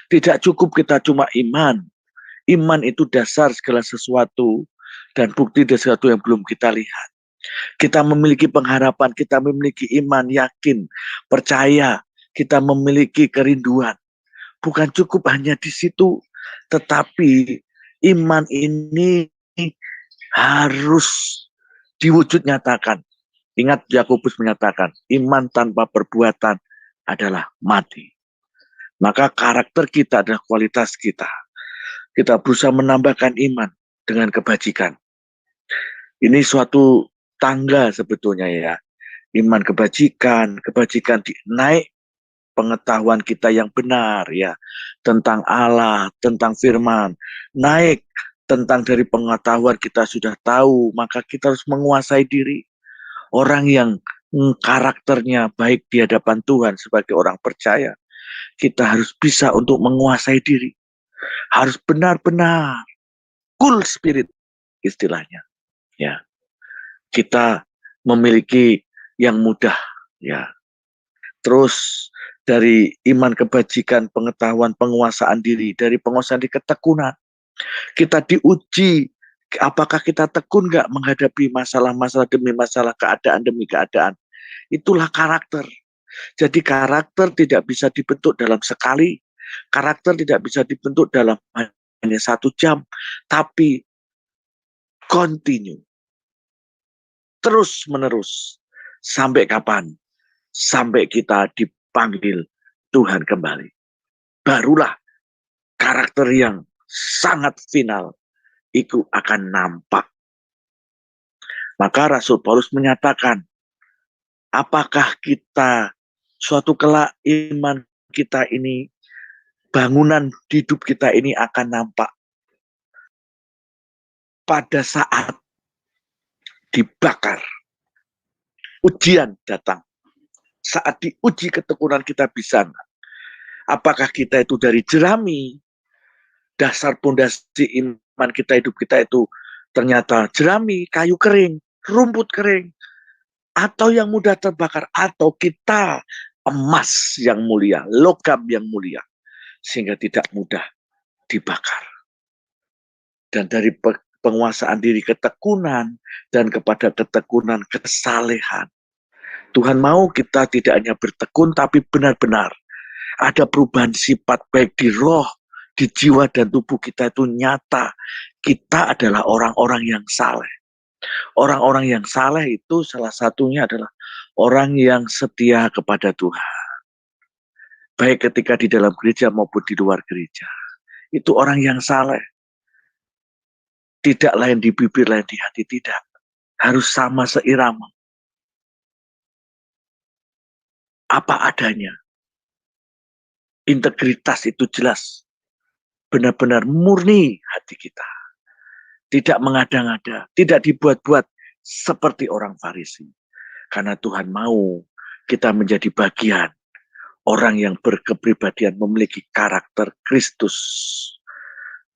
[SPEAKER 3] Tidak cukup kita cuma iman. Iman itu dasar segala sesuatu dan bukti dari sesuatu yang belum kita lihat. Kita memiliki pengharapan, kita memiliki iman, yakin, percaya, kita memiliki kerinduan. Bukan cukup hanya di situ, tetapi iman ini harus diwujud nyatakan. Ingat Yakobus menyatakan, iman tanpa perbuatan adalah mati. Maka karakter kita adalah kualitas kita. Kita berusaha menambahkan iman dengan kebajikan. Ini suatu tangga sebetulnya ya. Iman kebajikan naik pengetahuan kita yang benar ya. Tentang Allah, tentang firman. Naik tentang dari pengetahuan kita sudah tahu, maka kita harus menguasai diri. Orang yang karakternya baik di hadapan Tuhan sebagai orang percaya, kita harus bisa untuk menguasai diri. Harus benar-benar cool spirit istilahnya. Ya. Kita memiliki yang mudah ya. Terus dari iman kebajikan, pengetahuan, penguasaan diri, dari penguasaan diri ketekunan. Kita diuji apakah kita tekun nggak menghadapi masalah-masalah demi masalah, keadaan demi keadaan. Itulah karakter. Jadi karakter tidak bisa dibentuk dalam sekali. Karakter tidak bisa dibentuk dalam hanya 1 jam. Tapi continue. Terus menerus. Sampai kapan? Sampai kita dipanggil Tuhan kembali. Barulah karakter yang sangat final itu akan nampak. Maka Rasul Paulus menyatakan, apakah kita suatu kelak iman kita ini, bangunan hidup kita ini akan nampak pada saat dibakar. Ujian datang. Saat diuji ketekunan kita bisa nggak? Apakah kita itu dari jerami, dasar pondasi iman kita, hidup kita itu ternyata jerami, kayu kering, rumput kering, atau yang mudah terbakar, atau kita emas yang mulia, logam yang mulia, sehingga tidak mudah dibakar. Dan dari penguasaan diri ketekunan dan kepada ketekunan kesalehan, Tuhan mau kita tidak hanya bertekun, tapi benar-benar ada perubahan sifat baik di roh, di jiwa dan tubuh kita itu nyata. Kita adalah orang-orang yang saleh. Orang-orang yang saleh itu salah satunya adalah orang yang setia kepada Tuhan. Baik ketika di dalam gereja maupun di luar gereja. Itu orang yang saleh. Tidak lain di bibir, lain di hati, tidak. Harus sama seirama. Apa adanya. Integritas itu jelas. Benar-benar murni hati kita. Tidak mengada-ngada. Tidak dibuat-buat seperti orang Farisi. Karena Tuhan mau kita menjadi bagian orang yang berkepribadian memiliki karakter Kristus.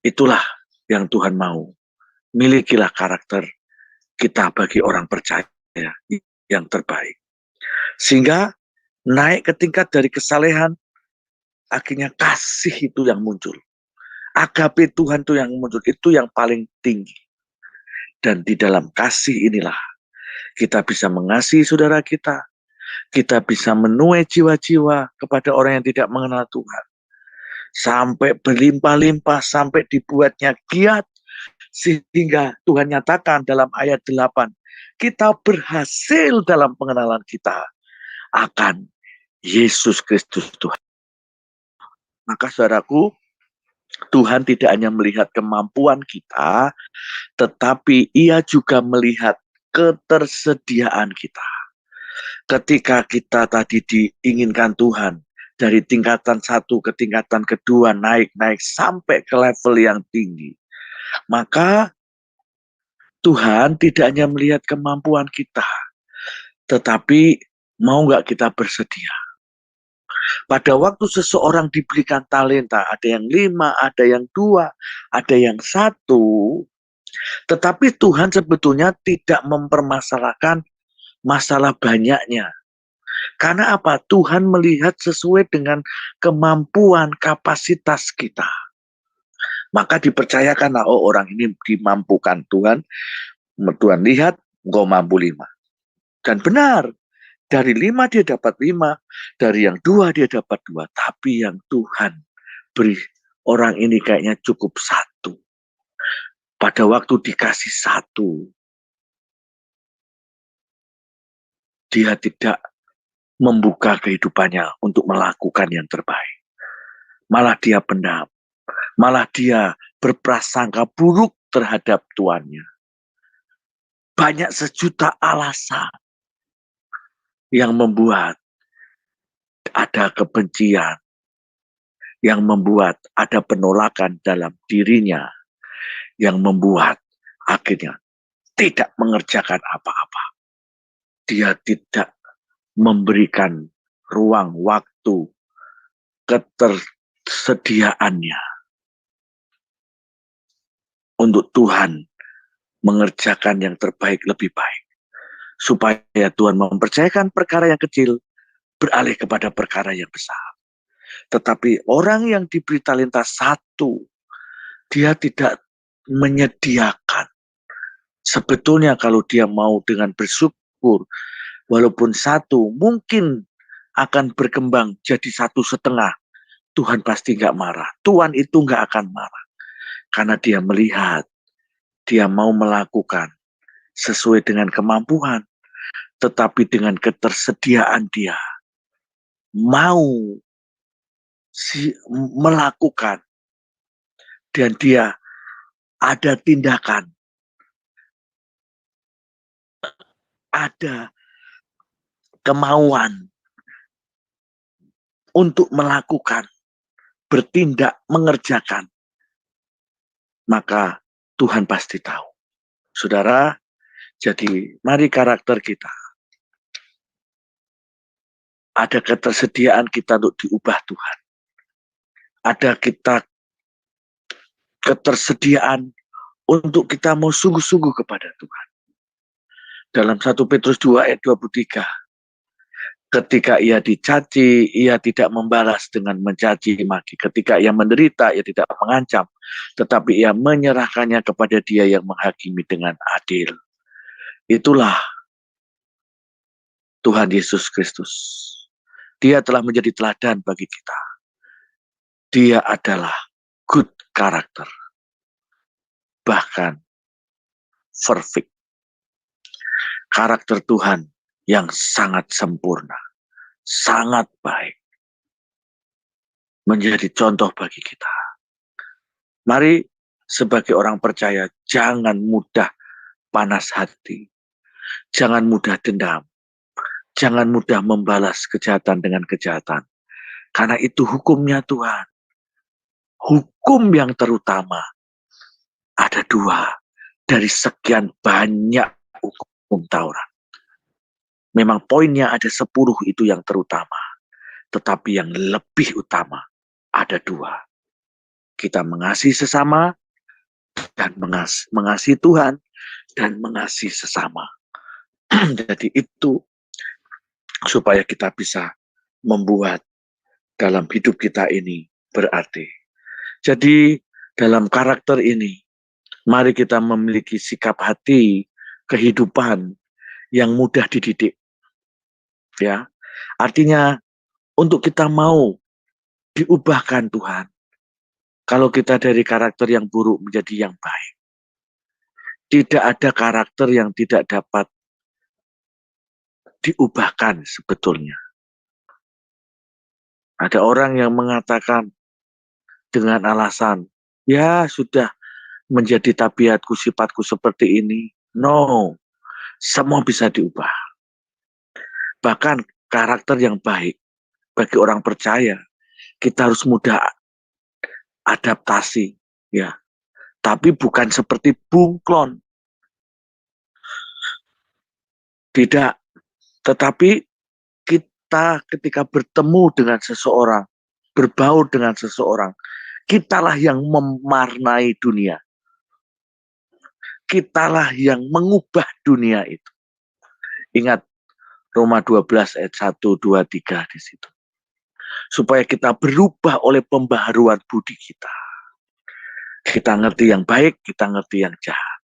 [SPEAKER 3] Itulah yang Tuhan mau. Milikilah karakter kita bagi orang percaya yang terbaik. Sehingga naik ke tingkat dari kesalehan, akhirnya kasih itu yang muncul. Agape Tuhan itu yang muncul, itu yang paling tinggi. Dan di dalam kasih inilah kita bisa mengasihi saudara kita. Kita bisa menuai jiwa-jiwa kepada orang yang tidak mengenal Tuhan. Sampai berlimpah-limpah, sampai dibuatnya giat. Sehingga Tuhan nyatakan dalam ayat 8, kita berhasil dalam pengenalan kita akan Yesus Kristus Tuhan. Maka saudaraku, Tuhan tidak hanya melihat kemampuan kita, tetapi Ia juga melihat ketersediaan kita. Ketika kita tadi diinginkan Tuhan, dari tingkatan 1 ke tingkatan kedua, naik-naik sampai ke level yang tinggi. Maka Tuhan tidak hanya melihat kemampuan kita, tetapi mau nggak kita bersedia. Pada waktu seseorang diberikan talenta, ada yang 5, ada yang 2, ada yang 1, tetapi Tuhan sebetulnya tidak mempermasalahkan masalah banyaknya. Karena apa? Tuhan melihat sesuai dengan kemampuan kapasitas kita. Maka dipercayakanlah, oh orang ini dimampukan Tuhan. Tuhan lihat, engkau mampu 5. Dan benar, dari 5 dia dapat 5, dari yang 2 dia dapat 2. Tapi yang Tuhan beri orang ini kayaknya cukup 1. Pada waktu dikasih 1, dia tidak membuka kehidupannya untuk melakukan yang terbaik. Malah dia pendam. Malah dia berprasangka buruk terhadap tuannya. Banyak sejuta alasan yang membuat ada kebencian, yang membuat ada penolakan dalam dirinya, yang membuat akhirnya tidak mengerjakan apa-apa. Dia tidak memberikan ruang waktu ketersediaannya untuk Tuhan mengerjakan yang terbaik lebih baik. Supaya Tuhan mempercayakan perkara yang kecil beralih kepada perkara yang besar. Tetapi orang yang diberi talenta 1, dia tidak menyediakan. Sebetulnya kalau dia mau dengan bersyukur, walaupun 1 mungkin akan berkembang jadi 1,5. Tuhan pasti nggak marah. Tuhan itu nggak akan marah. Karena dia melihat, dia mau melakukan sesuai dengan kemampuan, tetapi dengan ketersediaan dia mau melakukan, dan dia ada tindakan, ada kemauan untuk melakukan, bertindak, mengerjakan, maka Tuhan pasti tahu. Saudara, Jadi mari karakter kita, ada ketersediaan kita untuk diubah Tuhan. Ada kita ketersediaan untuk kita mau sungguh-sungguh kepada Tuhan. Dalam 1 Petrus 2 ayat 23, ketika ia dicaci, ia tidak membalas dengan mencaci maki. Ketika ia menderita, ia tidak mengancam, tetapi ia menyerahkannya kepada Dia yang menghakimi dengan adil. Itulah Tuhan Yesus Kristus. Dia telah menjadi teladan bagi kita. Dia adalah good karakter, bahkan perfect. Karakter Tuhan yang sangat sempurna, sangat baik, menjadi contoh bagi kita. Mari sebagai orang percaya jangan mudah panas hati, jangan mudah dendam, jangan mudah membalas kejahatan dengan kejahatan. Karena itu hukumnya Tuhan. Hukum yang terutama ada 2 dari sekian banyak hukum Taurat. Memang poinnya ada 10 itu yang terutama. Tetapi yang lebih utama ada 2. Kita mengasihi sesama dan mengasihi Tuhan dan mengasihi sesama. Jadi itu supaya kita bisa membuat dalam hidup kita ini berarti. Jadi dalam karakter ini, mari kita memiliki sikap hati, kehidupan yang mudah dididik. Ya, artinya untuk kita mau diubahkan Tuhan, kalau kita dari karakter yang buruk menjadi yang baik. Tidak ada karakter yang tidak dapat diubahkan sebetulnya. Ada orang yang mengatakan dengan alasan, ya sudah menjadi tabiatku, sifatku seperti ini. No, semua bisa diubah. Bahkan karakter yang baik bagi orang percaya, kita harus mudah adaptasi, ya. Tapi bukan seperti bunglon. Tidak. Tetapi kita ketika bertemu dengan seseorang, berbaur dengan seseorang, kitalah yang memarnai dunia. Kitalah yang mengubah dunia itu. Ingat Roma 12 ayat 1, 2, 3 di situ. Supaya kita berubah oleh pembaharuan budi kita. Kita ngerti yang baik, kita ngerti yang jahat.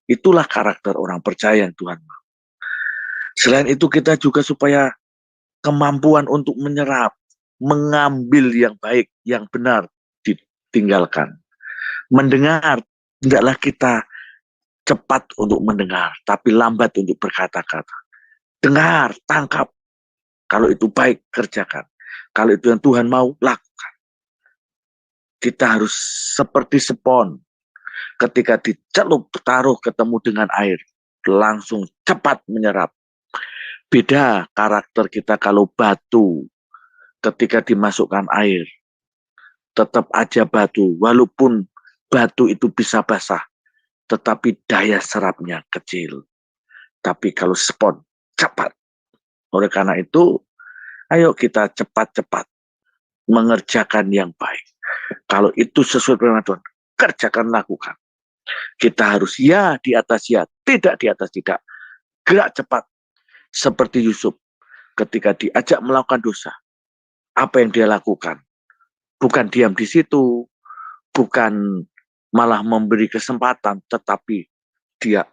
[SPEAKER 3] Itulah karakter orang percaya yang Tuhan mau. Selain itu kita juga supaya kemampuan untuk menyerap, mengambil yang baik, yang benar, ditinggalkan. Mendengar, tidaklah kita cepat untuk mendengar, tapi lambat untuk berkata-kata. Dengar, tangkap. Kalau itu baik, kerjakan. Kalau itu yang Tuhan mau, lakukan. Kita harus seperti spons. Ketika dicelup, taruh, ketemu dengan air, langsung cepat menyerap. Beda karakter kita kalau batu, ketika dimasukkan air, tetap aja batu. Walaupun batu itu bisa basah, tetapi daya serapnya kecil. Tapi kalau spons, cepat. Oleh karena itu, ayo kita cepat-cepat mengerjakan yang baik. Kalau itu sesuai dengan Tuhan, kerjakan, lakukan. Kita harus ya di atas ya, tidak di atas tidak. Gerak cepat. Seperti Yusuf, ketika diajak melakukan dosa, apa yang dia lakukan? Bukan diam di situ, bukan malah memberi kesempatan, tetapi dia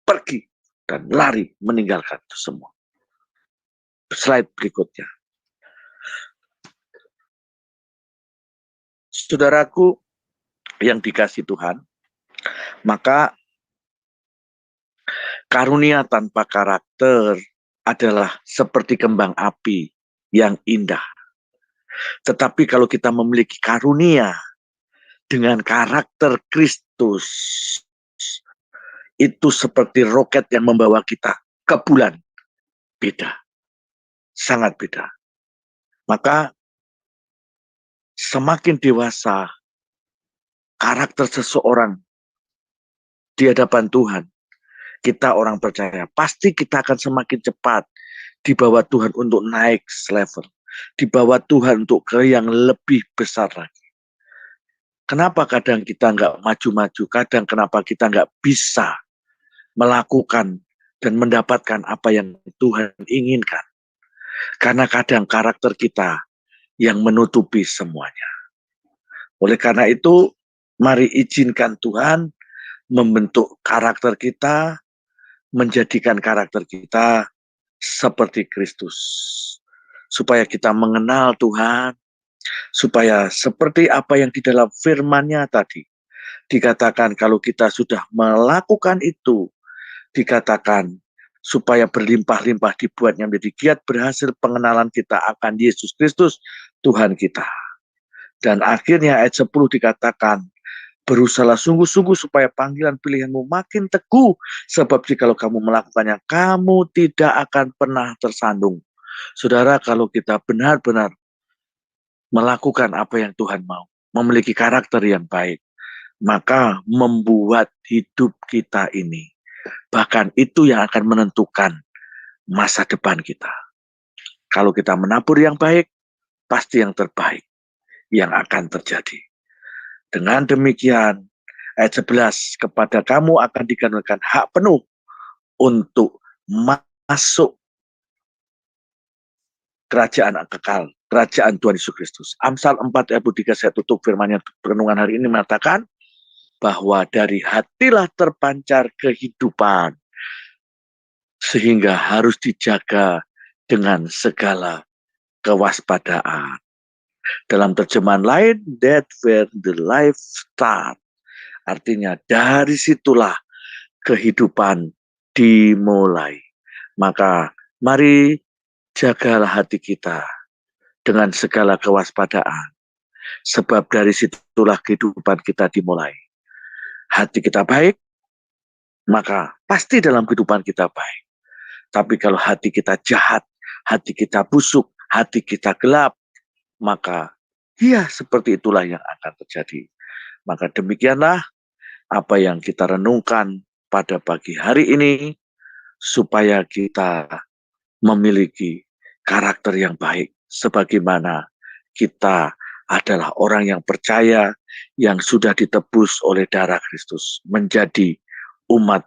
[SPEAKER 3] pergi dan lari meninggalkan itu semua. Slide berikutnya. Saudaraku yang dikasih Tuhan, maka karunia tanpa karakter adalah seperti kembang api yang indah. Tetapi kalau kita memiliki karunia dengan karakter Kristus, itu seperti roket yang membawa kita ke bulan. Beda. Sangat beda. Maka semakin dewasa karakter seseorang di hadapan Tuhan, kita orang percaya, pasti kita akan semakin cepat dibawa Tuhan untuk naik level, dibawa Tuhan untuk ke yang lebih besar lagi. Kenapa kadang kita nggak maju-maju, kadang kenapa kita nggak bisa melakukan dan mendapatkan apa yang Tuhan inginkan? Karena kadang karakter kita yang menutupi semuanya. Oleh karena itu, mari izinkan Tuhan membentuk karakter kita, menjadikan karakter kita seperti Kristus. Supaya kita mengenal Tuhan, supaya seperti apa yang di dalam firman-Nya tadi, dikatakan kalau kita sudah melakukan itu, dikatakan supaya berlimpah-limpah dibuatnya menjadi giat berhasil pengenalan kita akan Yesus Kristus, Tuhan kita. Dan akhirnya ayat 10 dikatakan, berusahalah sungguh-sungguh supaya panggilan pilihanmu makin teguh, sebab jikalau kamu melakukannya, kamu tidak akan pernah tersandung. Saudara, kalau kita benar-benar melakukan apa yang Tuhan mau, memiliki karakter yang baik, maka membuat hidup kita ini, bahkan itu yang akan menentukan masa depan kita. Kalau kita menabur yang baik, pasti yang terbaik yang akan terjadi. Dengan demikian, ayat 11, kepada kamu akan dikarenakan hak penuh untuk masuk kerajaan kekal, kerajaan Tuhan Yesus Kristus. Amsal 4 ayat 3, saya tutup firman-Nya renungan hari ini mengatakan bahwa dari hatilah terpancar kehidupan, sehingga harus dijaga dengan segala kewaspadaan. Dalam terjemahan lain, that where the life start. Artinya dari situlah kehidupan dimulai. Maka mari jagalah hati kita dengan segala kewaspadaan. Sebab dari situlah kehidupan kita dimulai. Hati kita baik, maka pasti dalam kehidupan kita baik. Tapi kalau hati kita jahat, hati kita busuk, hati kita gelap, maka ya seperti itulah yang akan terjadi. Maka demikianlah apa yang kita renungkan pada pagi hari ini, supaya kita memiliki karakter yang baik, sebagaimana kita adalah orang yang percaya, yang sudah ditebus oleh darah Kristus, menjadi umat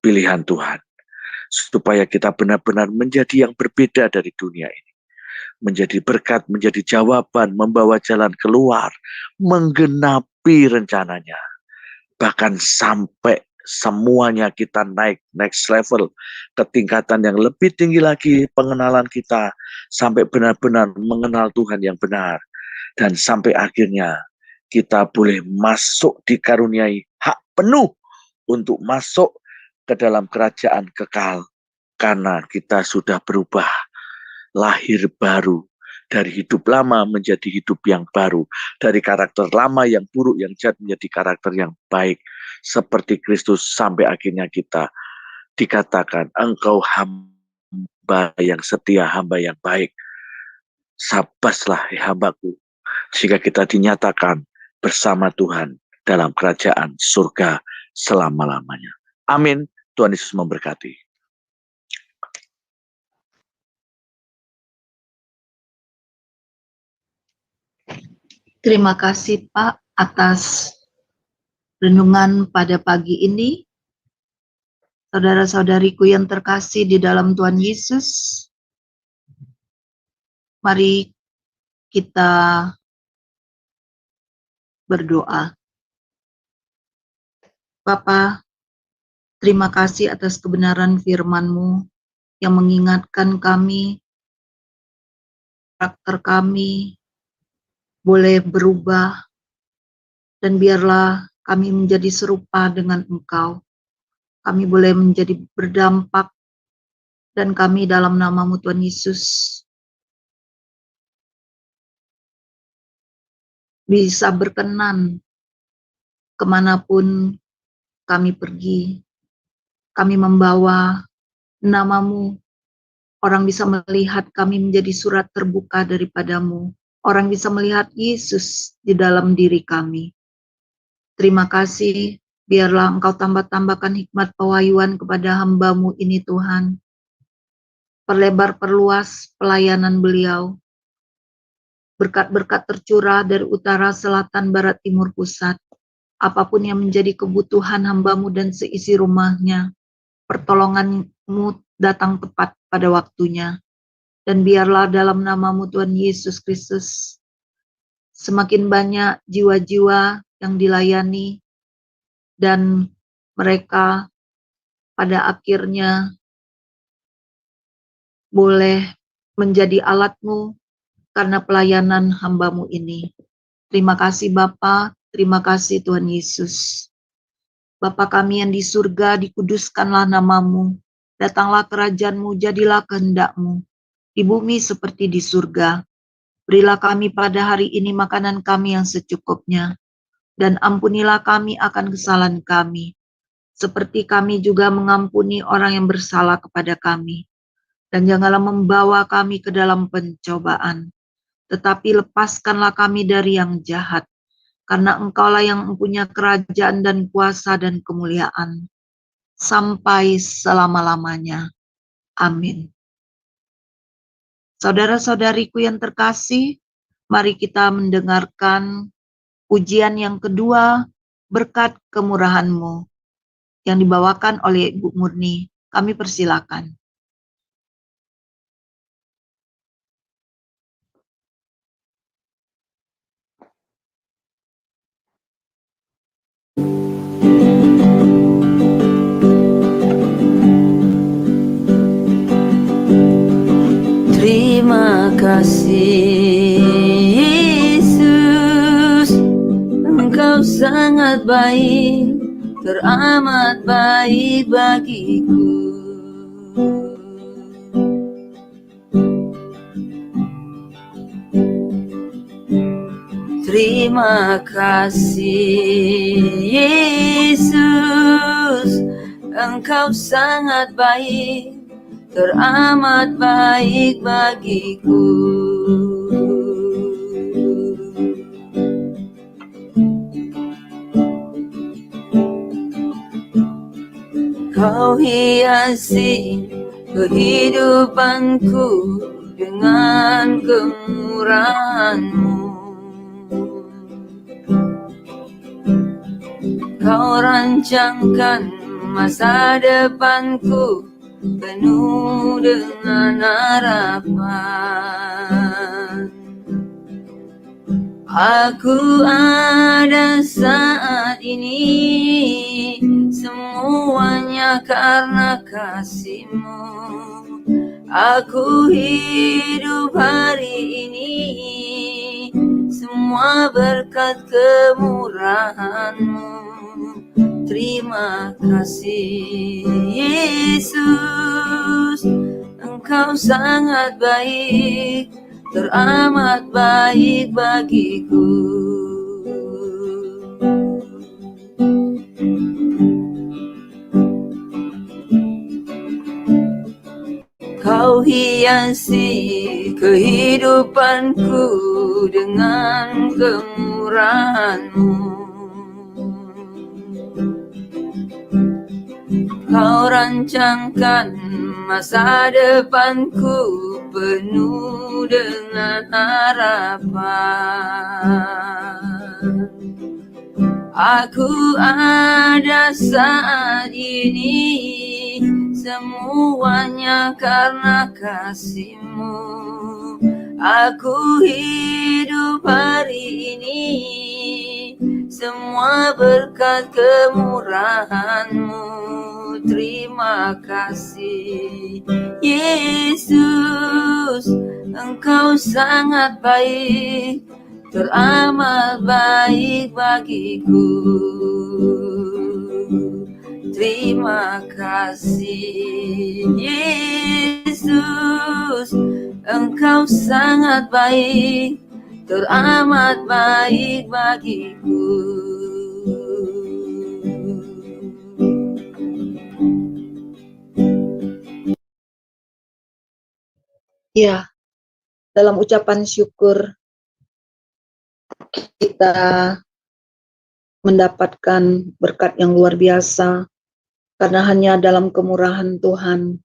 [SPEAKER 3] pilihan Tuhan. Supaya kita benar-benar menjadi yang berbeda dari dunia ini. Menjadi berkat, menjadi jawaban, membawa jalan keluar, menggenapi rencananya. Bahkan sampai semuanya kita naik next level, ke tingkatan yang lebih tinggi lagi pengenalan kita, sampai benar-benar mengenal Tuhan yang benar. Dan sampai akhirnya kita boleh masuk dikaruniai hak penuh untuk masuk ke dalam kerajaan kekal. Karena kita sudah berubah, lahir baru, dari hidup lama menjadi hidup yang baru, dari karakter lama yang buruk, yang jahat menjadi karakter yang baik, seperti Kristus, sampai akhirnya kita dikatakan, engkau hamba yang setia, hamba yang baik, sabaslah hambaku, sehingga kita dinyatakan bersama Tuhan dalam kerajaan surga selama-lamanya. Amin. Tuhan Yesus memberkati.
[SPEAKER 1] Terima kasih Pak atas renungan pada pagi ini. Saudara-saudariku yang terkasih di dalam Tuhan Yesus, mari kita berdoa. Bapa, terima kasih atas kebenaran firman-Mu yang mengingatkan kami, karakter kami boleh berubah, dan biarlah kami menjadi serupa dengan Engkau. Kami boleh menjadi berdampak, dan kami dalam nama-Mu Tuhan Yesus bisa berkenan kemanapun kami pergi. Kami membawa nama-Mu. Orang bisa melihat kami menjadi surat terbuka daripada-Mu. Orang bisa melihat Yesus di dalam diri kami. Terima kasih Biarlah Engkau tambah-tambahkan hikmat pewahyuan kepada hamba-Mu ini Tuhan. Perlebar perluas pelayanan beliau. Berkat-berkat tercurah dari utara, selatan, barat, timur, pusat. Apapun yang menjadi kebutuhan hamba-Mu dan seisi rumahnya, pertolongan-Mu datang tepat pada waktunya. Dan biarlah dalam nama-Mu Tuhan Yesus Kristus, semakin banyak jiwa-jiwa yang dilayani, dan mereka pada akhirnya boleh menjadi alat-Mu karena pelayanan hamba-Mu ini. Terima kasih Bapa, terima kasih Tuhan Yesus. Bapa kami yang di surga, dikuduskanlah nama-Mu. Datanglah kerajaan-Mu, jadilah kehendak-Mu. Di bumi seperti di surga. Berilah kami pada hari ini makanan kami yang secukupnya. Dan ampunilah kami akan kesalahan kami. Seperti kami juga mengampuni orang yang bersalah kepada kami. Dan janganlah membawa kami ke dalam pencobaan, tetapi lepaskanlah kami dari yang jahat, karena Engkaulah yang mempunyai kerajaan dan kuasa dan kemuliaan, sampai selama-lamanya. Amin. Saudara-saudariku yang terkasih, mari kita mendengarkan pujian yang kedua, Berkat Kemurahan-Mu, yang dibawakan oleh Ibu Murni. Kami persilakan.
[SPEAKER 2] Terima kasih Yesus, Engkau sangat baik, teramat baik bagiku. Terima kasih Yesus, Engkau sangat baik, teramat baik bagiku. Kau hiasi kehidupanku dengan kemurahan-Mu. Kau rancangkan masa depanku penuh dengan harapan. Aku ada saat ini, semuanya karena kasih-Mu. Aku hidup hari ini, semua berkat kemurahan-Mu. Terima kasih Yesus, Engkau sangat baik, teramat baik bagiku. Kau hiasi kehidupanku dengan kemurahan-Mu. Kau rancangkan masa depanku penuh dengan harapan. Aku ada saat ini, semuanya karena kasih-Mu. Aku hidup hari ini, semua berkat kemurahan-Mu. Terima kasih Yesus, Engkau sangat baik, teramat baik bagiku. Terima kasih Yesus, Engkau sangat baik, teramat baik bagiku.
[SPEAKER 1] Ya, dalam ucapan syukur kita mendapatkan berkat yang luar biasa, karena hanya dalam kemurahan Tuhan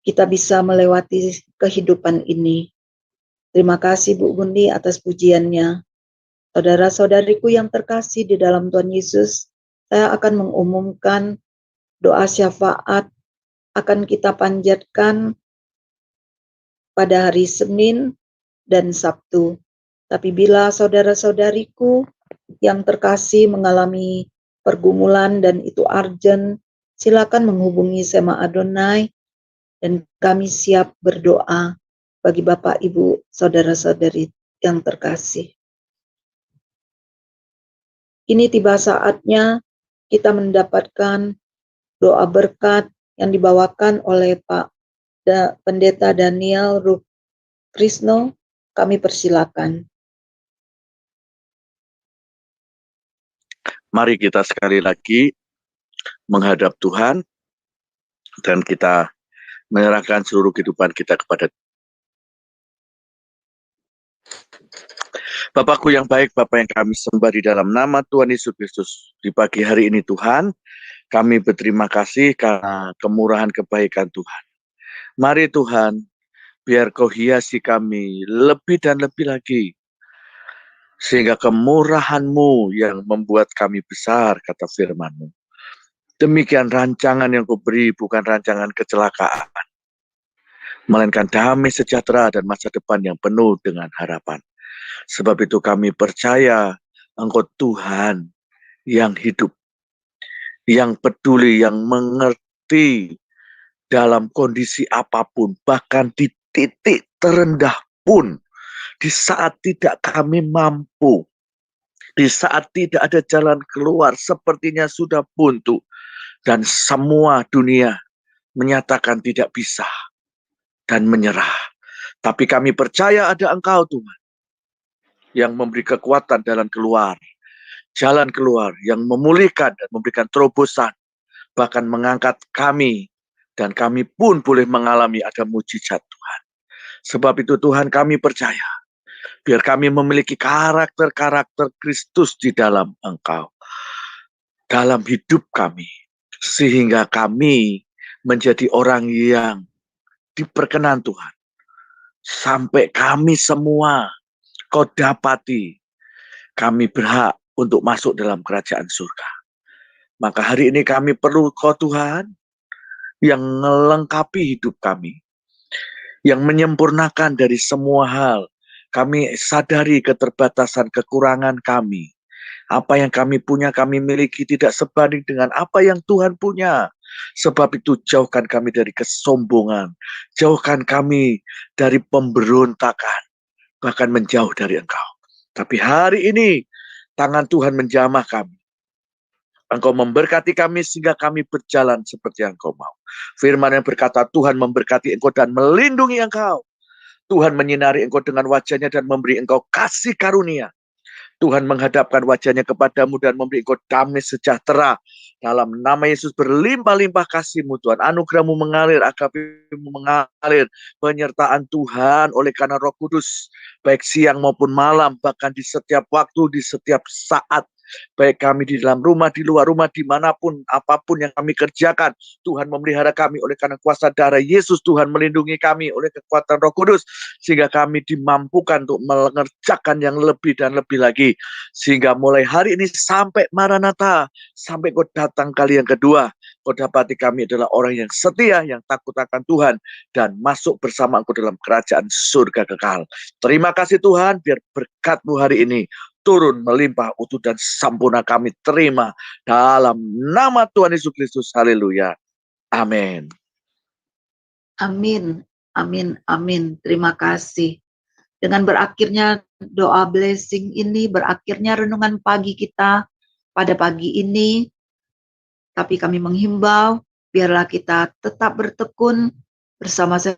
[SPEAKER 1] kita bisa melewati kehidupan ini. Terima kasih Bu Gundi atas pujiannya. Saudara-saudariku yang terkasih di dalam Tuhan Yesus, saya akan mengumumkan doa syafaat akan kita panjatkan pada hari Senin dan Sabtu. Tapi bila saudara-saudariku yang terkasih mengalami pergumulan dan itu urgent, silakan menghubungi Sema Adonai dan kami siap berdoa bagi Bapak, Ibu, saudara-saudari yang terkasih. Ini tiba saatnya kita mendapatkan doa berkat yang dibawakan oleh Pak Pendeta Daniel Rukrisno. Kami persilakan.
[SPEAKER 3] Mari kita sekali lagi menghadap Tuhan dan kita menyerahkan seluruh kehidupan kita kepada Bapakku yang baik, Bapa yang kami sembah di dalam nama Tuhan Yesus Kristus. Di pagi hari ini Tuhan, kami berterima kasih karena kemurahan kebaikan Tuhan. Mari Tuhan, biar Kau hiasi kami lebih dan lebih lagi. Sehingga kemurahan-Mu yang membuat kami besar, kata firman-Mu. Demikian rancangan yang Kau beri bukan rancangan kecelakaan, melainkan damai sejahtera dan masa depan yang penuh dengan harapan. Sebab itu kami percaya Engkau Tuhan yang hidup, yang peduli, yang mengerti dalam kondisi apapun, bahkan di titik terendah pun, di saat tidak kami mampu, di saat tidak ada jalan keluar, sepertinya sudah buntu, dan semua dunia menyatakan tidak bisa dan menyerah. Tapi kami percaya ada Engkau Tuhan yang memberi kekuatan jalan keluar, yang memulihkan dan memberikan terobosan, bahkan mengangkat kami, dan kami pun boleh mengalami ada mujizat Tuhan. Sebab itu Tuhan kami percaya, biar kami memiliki karakter-karakter Kristus di dalam Engkau, dalam hidup kami, sehingga kami menjadi orang yang diperkenan Tuhan. Sampai kami semua Kau dapati, kami berhak untuk masuk dalam kerajaan surga. Maka hari ini kami perlu Kau Tuhan, yang melengkapi hidup kami, yang menyempurnakan dari semua hal. Kami sadari keterbatasan kekurangan kami. Apa yang kami punya, kami miliki tidak sebanding dengan apa yang Tuhan punya. Sebab itu jauhkan kami dari kesombongan, jauhkan kami dari pemberontakan, bahkan menjauh dari Engkau. Tapi hari ini, tangan Tuhan menjamah kami. Engkau memberkati kami sehingga kami berjalan seperti yang Engkau mau. Firman yang berkata, Tuhan memberkati engkau dan melindungi engkau. Tuhan menyinari engkau dengan wajahnya dan memberi engkau kasih karunia. Tuhan menghadapkan wajahnya kepadamu dan memberi engkau damai sejahtera. Dalam nama Yesus berlimpah-limpah kasih-Mu Tuhan. Anugerah-Mu mengalir, agape-Mu mengalir. Penyertaan Tuhan oleh karena Roh Kudus. Baik siang maupun malam, bahkan di setiap waktu, di setiap saat. Baik kami di dalam rumah, di luar rumah, dimanapun, apapun yang kami kerjakan. Tuhan memelihara kami oleh karena kuasa darah Yesus. Tuhan melindungi kami oleh kekuatan Roh Kudus. Sehingga kami dimampukan untuk mengerjakan yang lebih dan lebih lagi. Sehingga mulai hari ini sampai Maranatha, sampai Kau datang kali yang kedua, Kau dapati kami adalah orang yang setia, yang takut akan Tuhan, dan masuk bersama Engkau dalam kerajaan surga kekal. Terima kasih Tuhan, biar berkat-Mu hari ini turun melimpah utuh dan sempurna kami terima dalam nama Tuhan Yesus Kristus. Haleluya. Amin.
[SPEAKER 1] Amin, amin, amin. Terima kasih. Dengan berakhirnya doa blessing ini, berakhirnya renungan pagi kita pada pagi ini, tapi kami menghimbau, biarlah kita tetap bertekun bersama saya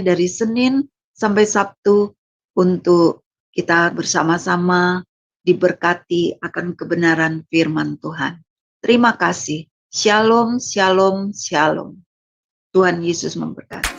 [SPEAKER 1] dari Senin sampai Sabtu untuk kita bersama-sama diberkati akan kebenaran firman Tuhan. Terima kasih. Shalom, shalom, shalom. Tuhan Yesus memberkati.